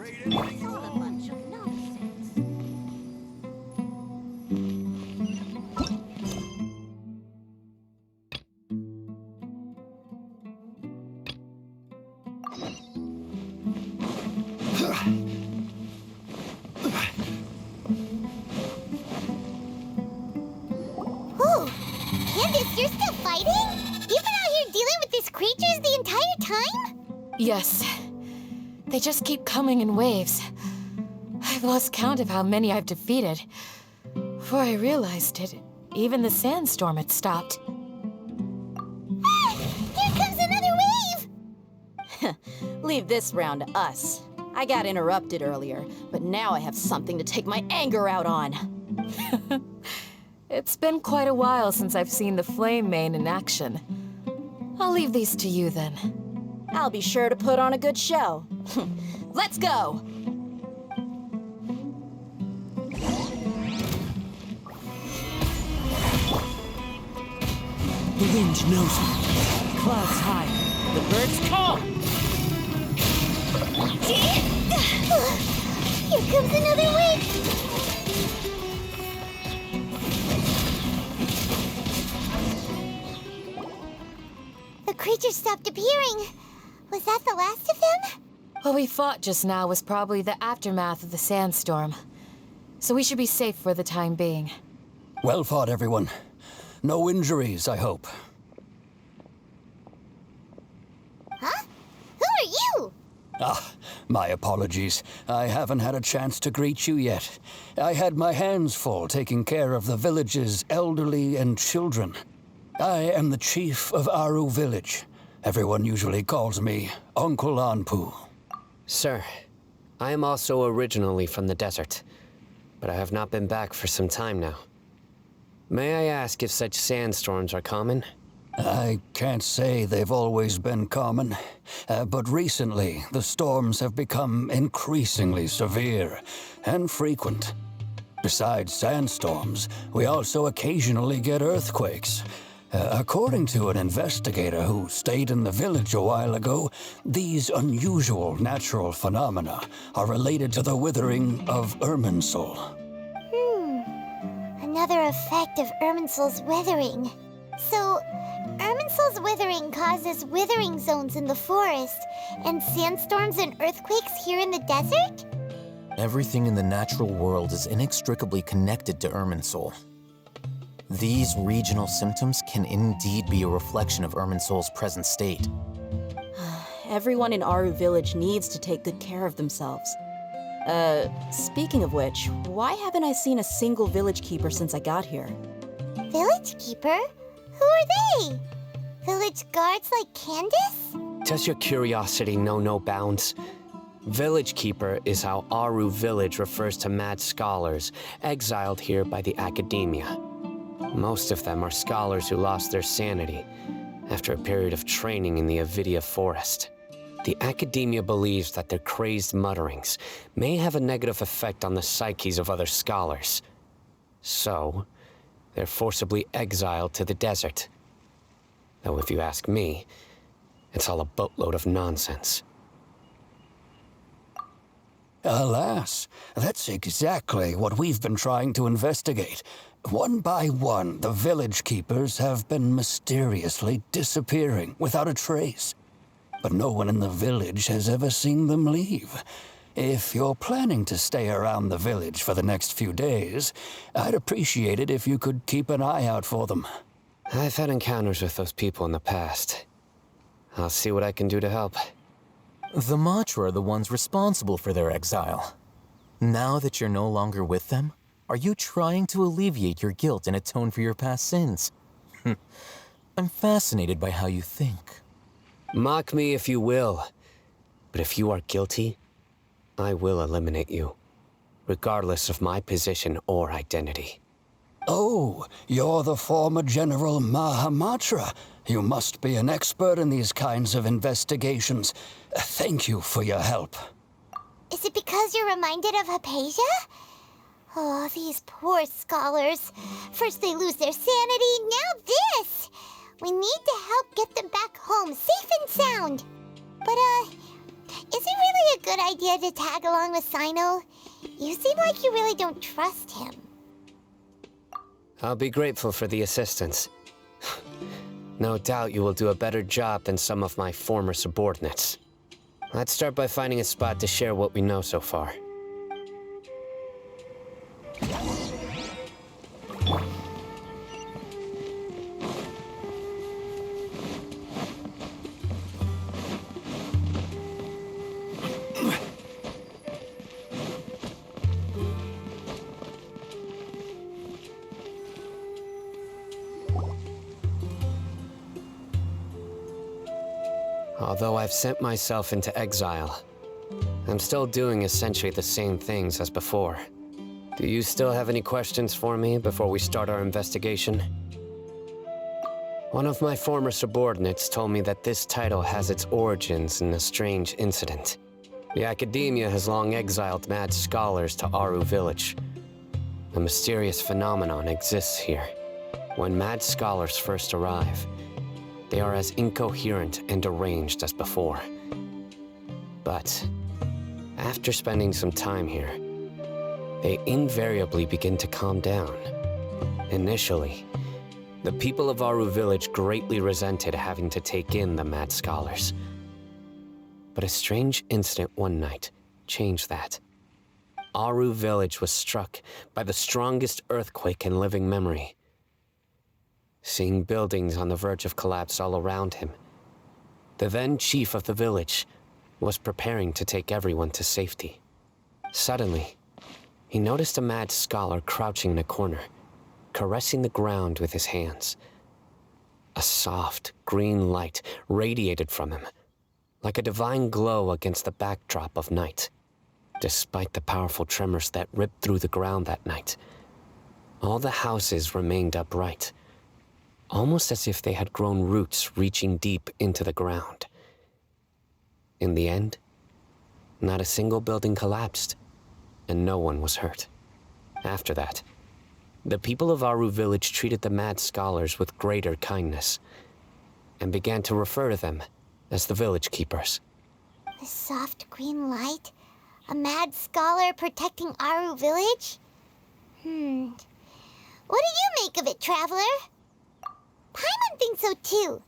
Speaker 7: It's all a bunch of nonsense.
Speaker 1: Ooh, Candace, you're still fighting? You've been out here dealing with these creatures the entire time?
Speaker 3: Yes. They just keep coming in waves. I've lost count of how many I've defeated. Before I realized it, even the sandstorm had stopped.
Speaker 1: Ah! Here comes another wave!
Speaker 18: Leave this round to us. I got interrupted earlier, but now I have something to take my anger out on.
Speaker 3: It's been quite a while since I've seen the Flame Mane in action. I'll leave these to you then.
Speaker 18: I'll be sure to put on a good show. Let's go!
Speaker 19: The wind knows me. Clouds high. The birds call.
Speaker 1: Here comes another wave! The creatures stopped appearing. Was that the last of them?
Speaker 3: What we fought just now was probably the aftermath of the sandstorm. So we should be safe for the time being.
Speaker 20: Well fought, everyone. No injuries, I hope.
Speaker 1: Huh? Who are you?
Speaker 20: Ah, my apologies. I haven't had a chance to greet you yet. I had my hands full taking care of the village's elderly and children. I am the chief of Aru Village. Everyone usually calls me Uncle Anpu.
Speaker 17: Sir, I am also originally from the desert, but I have not been back for some time now. May I ask if such sandstorms are common?
Speaker 20: I can't say they've always been common, but recently the storms have become increasingly severe and frequent. Besides sandstorms, we also occasionally get earthquakes. According to an investigator who stayed in the village a while ago, these unusual natural phenomena are related to the withering of Irminsul.
Speaker 1: Another effect of Irminsul's withering. So, Irminsul's withering causes withering zones in the forest, and sandstorms and earthquakes here in the desert?
Speaker 15: Everything in the natural world is inextricably connected to Irminsul. These regional symptoms can indeed be a reflection of Irminsul's present state.
Speaker 18: Everyone in Aru Village needs to take good care of themselves. Speaking of which, why haven't I seen a single village keeper since I got here?
Speaker 1: Village keeper? Who are they? Village guards like Candace?
Speaker 17: Does your curiosity know no bounds? Village Keeper is how Aru Village refers to mad scholars exiled here by the academia. Most of them are scholars who lost their sanity after a period of training in the Avidia forest. The academia believes that their crazed mutterings may have a negative effect on the psyches of other scholars. So, they're forcibly exiled to the desert. Though if you ask me, it's all a boatload of nonsense.
Speaker 20: Alas, that's exactly what we've been trying to investigate. One by one, the village keepers have been mysteriously disappearing without a trace. But no one in the village has ever seen them leave. If you're planning to stay around the village for the next few days, I'd appreciate it if you could keep an eye out for them.
Speaker 17: I've had encounters with those people in the past. I'll see what I can do to help.
Speaker 15: The Matra are the ones responsible for their exile. Now that you're no longer with them, are you trying to alleviate your guilt and atone for your past sins? I'm fascinated by how you think.
Speaker 17: Mock me if you will, but if you are guilty, I will eliminate you, regardless of my position or identity.
Speaker 20: Oh, you're the former General Mahamatra. You must be an expert in these kinds of investigations. Thank you for your help.
Speaker 1: Is it because you're reminded of Hypatia? Oh, these poor scholars. First they lose their sanity, now this! We need to help get them back home, safe and sound. But, is it really a good good idea to tag along with Sino? You seem like you really don't trust him.
Speaker 17: I'll be grateful for the assistance. No doubt you will do a better job than some of my former subordinates. Let's start by finding a spot to share what we know so far. Although I've sent myself into exile, I'm still doing essentially the same things as before. Do you still have any questions for me before we start our investigation? One of my former subordinates told me that this title has its origins in a strange incident. The Academia has long exiled mad scholars to Aru Village. A mysterious phenomenon exists here. When mad scholars first arrive, they are as incoherent and deranged as before. But after spending some time here, they invariably begin to calm down. Initially, the people of Aru Village greatly resented having to take in the mad scholars. But a strange incident one night changed that. Aru Village was struck by the strongest earthquake in living memory. Seeing buildings on the verge of collapse all around him, the then chief of the village was preparing to take everyone to safety. Suddenly, he noticed a mad scholar crouching in a corner, caressing the ground with his hands. A soft, green light radiated from him, like a divine glow against the backdrop of night. Despite the powerful tremors that ripped through the ground that night, all the houses remained upright, almost as if they had grown roots reaching deep into the ground. In the end, not a single building collapsed, and no one was hurt. After that, the people of Aru Village treated the mad scholars with greater kindness, and began to refer to them as the village keepers.
Speaker 1: The soft green light? A mad scholar protecting Aru Village? What do you make of it, Traveler? Paimon thinks so too.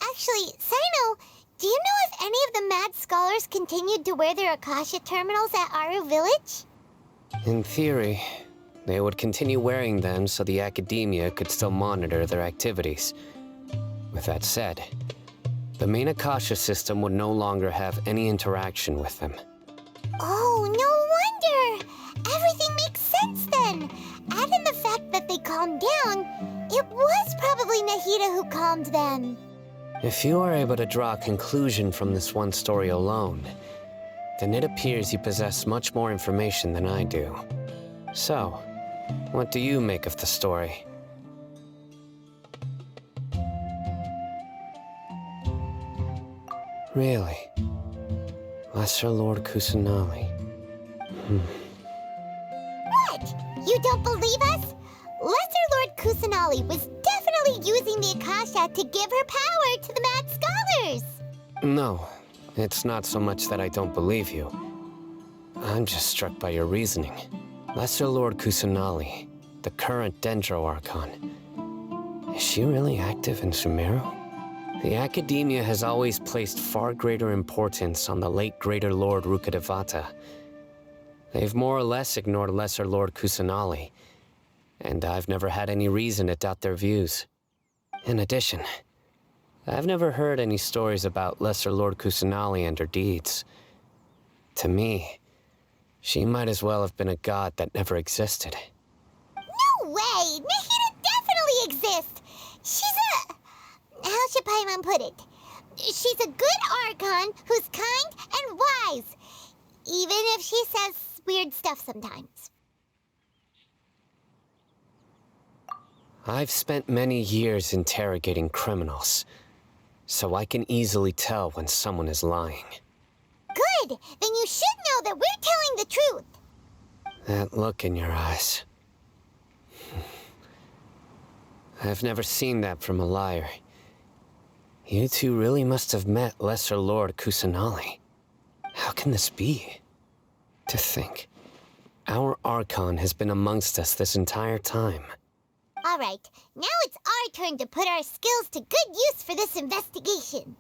Speaker 1: Actually, Sino, do you know if any of the mad scholars continued to wear their Akasha terminals at Aru Village?
Speaker 17: In theory, they would continue wearing them so the Academia could still monitor their activities. With that said, the main Akasha system would no longer have any interaction with them.
Speaker 1: Oh, no wonder! Everything makes sense then! Add in the fact that they calmed down, it was probably Nahida who calmed them.
Speaker 17: If you are able to draw a conclusion from this one story alone, then it appears you possess much more information than I do. So, what do you make of the story? Really? Lesser Lord Kusanali.
Speaker 1: What? You don't believe us? Lesser Lord Kusanali was definitely using the Akasha to give her power to the mad scholars!
Speaker 17: No, it's not so much that I don't believe you. I'm just struck by your reasoning. Lesser Lord Kusanali, the current Dendro Archon, is she really active in Sumeru? The Academia has always placed far greater importance on the late Greater Lord Rukkhadevata. They've more or less ignored Lesser Lord Kusanali, and I've never had any reason to doubt their views. In addition, I've never heard any stories about Lesser Lord Kusanali and her deeds. To me, she might as well have been a god that never existed.
Speaker 1: No way! Nahida definitely exists! She's a... how should Paimon put it? She's a good Archon who's kind and wise, even if she says weird stuff sometimes.
Speaker 17: I've spent many years interrogating criminals, so I can easily tell when someone is lying.
Speaker 1: Good! Then you should know that we're telling the truth!
Speaker 17: That look in your eyes. I've never seen that from a liar. You two really must have met Lesser Lord Kusanali. How can this be? To think, our Archon has been amongst us this entire time.
Speaker 1: All right, now it's our turn to put our skills to good use for this investigation.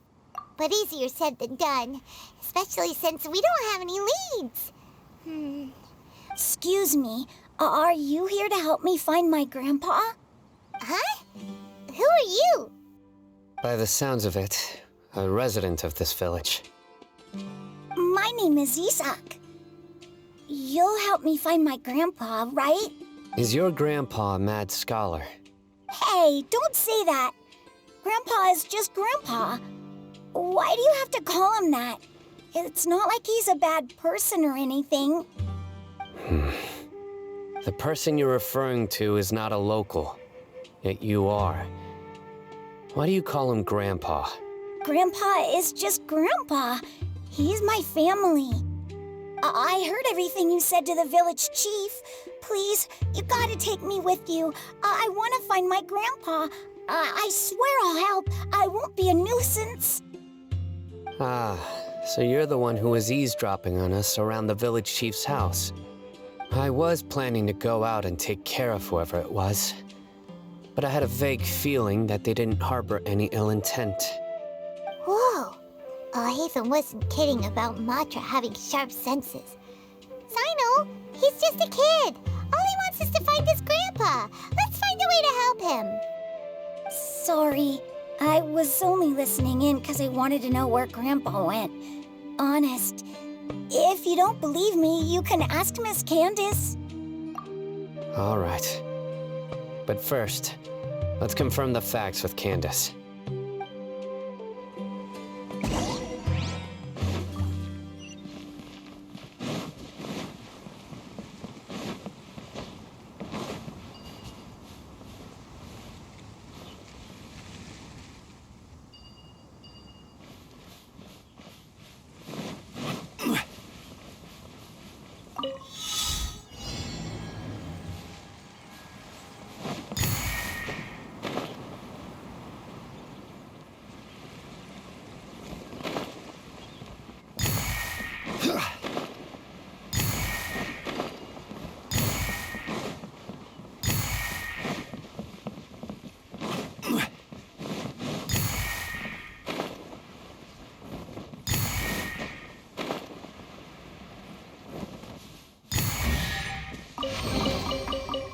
Speaker 1: But easier said than done, especially since we don't have any leads.
Speaker 6: Excuse me, are you here to help me find my grandpa?
Speaker 1: Huh? Who are you?
Speaker 17: By the sounds of it, a resident of this village.
Speaker 6: My name is Isak. You'll help me find my grandpa, right?
Speaker 17: Is your grandpa a mad scholar?
Speaker 6: Hey, don't say that. Grandpa is just Grandpa. Why do you have to call him that? It's not like he's a bad person or anything.
Speaker 17: The person you're referring to is not a local, yet you are. Why do you call him Grandpa?
Speaker 6: Grandpa is just Grandpa. He's my family. I heard everything you said to the village chief. Please, you gotta take me with you. I want to find my grandpa. I swear I'll help. I won't be a nuisance.
Speaker 17: Ah, so you're the one who was eavesdropping on us around the village chief's house. I was planning to go out and take care of whoever it was, but I had a vague feeling that they didn't harbor any ill intent.
Speaker 1: Whoa. Ethan wasn't kidding about Matra having sharp senses. Sino, he's just a kid. All he wants is to find his grandpa. Let's find a way to help him.
Speaker 6: Sorry, I was only listening in because I wanted to know where Grandpa went. Honest. If you don't believe me, you can ask Miss Candace.
Speaker 17: All right. But first, let's confirm the facts with Candace.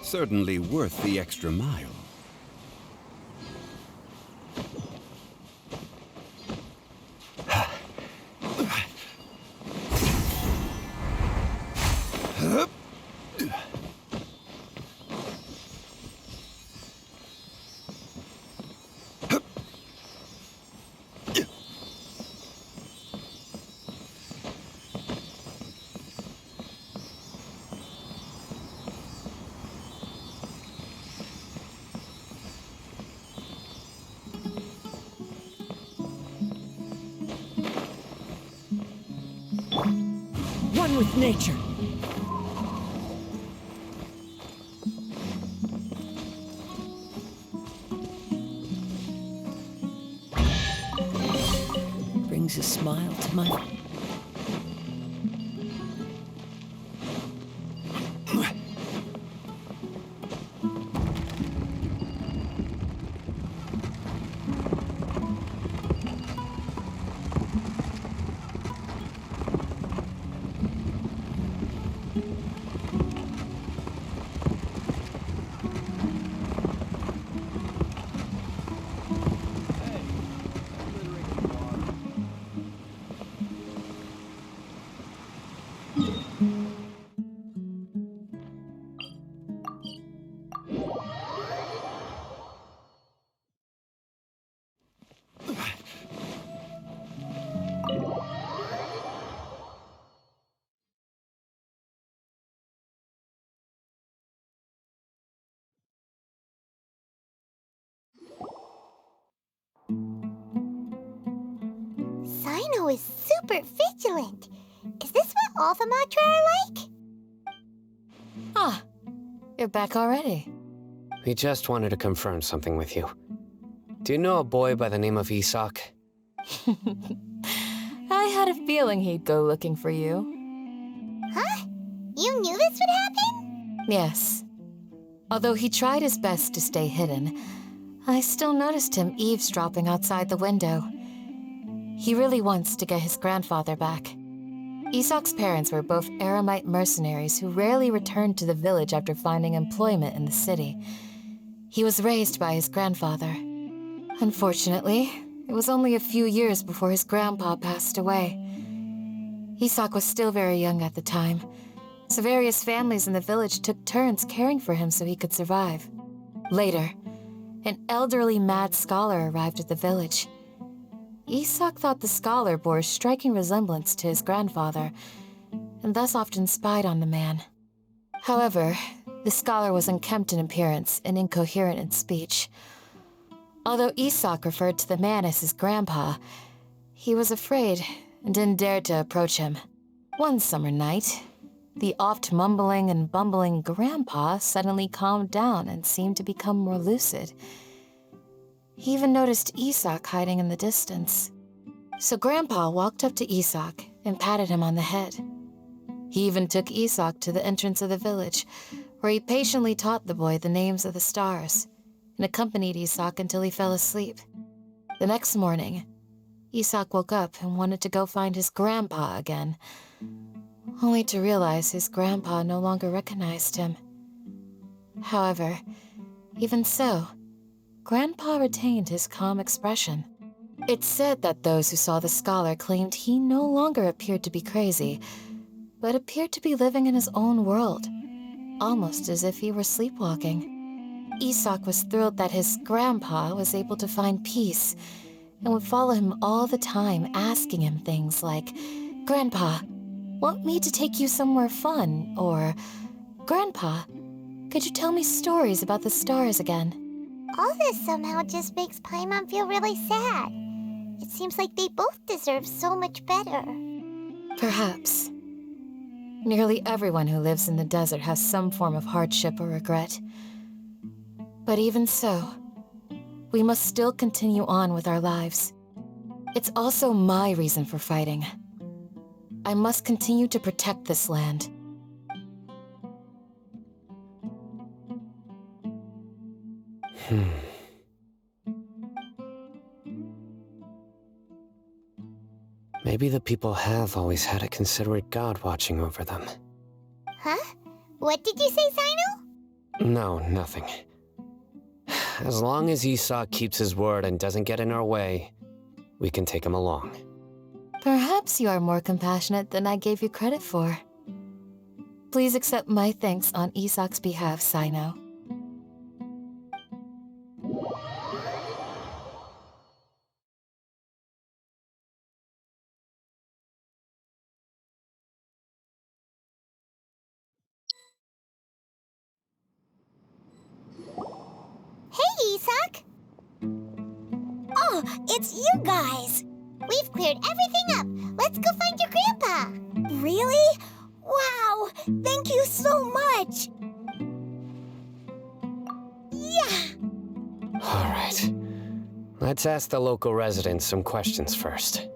Speaker 12: Certainly worth the extra mile.
Speaker 19: One with nature. Brings a smile to my...
Speaker 1: Sino is super vigilant. Is this what all the Matra are like?
Speaker 3: Ah, you're back already.
Speaker 17: We just wanted to confirm something with you. Do you know a boy by the name of Isak?
Speaker 3: I had a feeling he'd go looking for you.
Speaker 1: Huh? You knew this would happen?
Speaker 3: Yes. Although he tried his best to stay hidden, I still noticed him eavesdropping outside the window. He really wants to get his grandfather back. Isak's parents were both Eremite mercenaries who rarely returned to the village after finding employment in the city. He was raised by his grandfather. Unfortunately, it was only a few years before his grandpa passed away. Isak was still very young at the time, so various families in the village took turns caring for him so he could survive. Later, an elderly mad scholar arrived at the village. Isak thought the scholar bore a striking resemblance to his grandfather, and thus often spied on the man. However, the scholar was unkempt in appearance and incoherent in speech. Although Isak referred to the man as his grandpa, he was afraid and didn't dare to approach him. One summer night, the oft mumbling and bumbling grandpa suddenly calmed down and seemed to become more lucid. He even noticed Isak hiding in the distance. So Grandpa walked up to Isak and patted him on the head. He even took Isak to the entrance of the village, where he patiently taught the boy the names of the stars and accompanied Isak until he fell asleep. The next morning, Isak woke up and wanted to go find his grandpa again, only to realize his grandpa no longer recognized him. However, even so, Grandpa retained his calm expression. It's said that those who saw the scholar claimed he no longer appeared to be crazy, but appeared to be living in his own world, almost as if he were sleepwalking. Isak was thrilled that his grandpa was able to find peace and would follow him all the time, asking him things like, "Grandpa, want me to take you somewhere fun?" Or, "Grandpa, could you tell me stories about the stars again?"
Speaker 1: All this somehow just makes Paimon feel really sad. It seems like they both deserve so much better.
Speaker 3: Perhaps. Nearly everyone who lives in the desert has some form of hardship or regret. But even so, we must still continue on with our lives. It's also my reason for fighting. I must continue to protect this land.
Speaker 17: Maybe the people have always had a considerate god watching over them.
Speaker 1: Huh? What did you say, Sino?
Speaker 17: No, nothing. As long as Isak keeps his word and doesn't get in our way, we can take him along.
Speaker 3: Perhaps you are more compassionate than I gave you credit for. Please accept my thanks on Isak's behalf, Sino.
Speaker 1: Hey, Isak!
Speaker 6: Oh, it's you guys!
Speaker 1: We've cleared everything up. Let's go find your grandpa.
Speaker 6: Really? Wow! Thank you so much! Yeah!
Speaker 17: All right. Let's ask the local residents some questions first.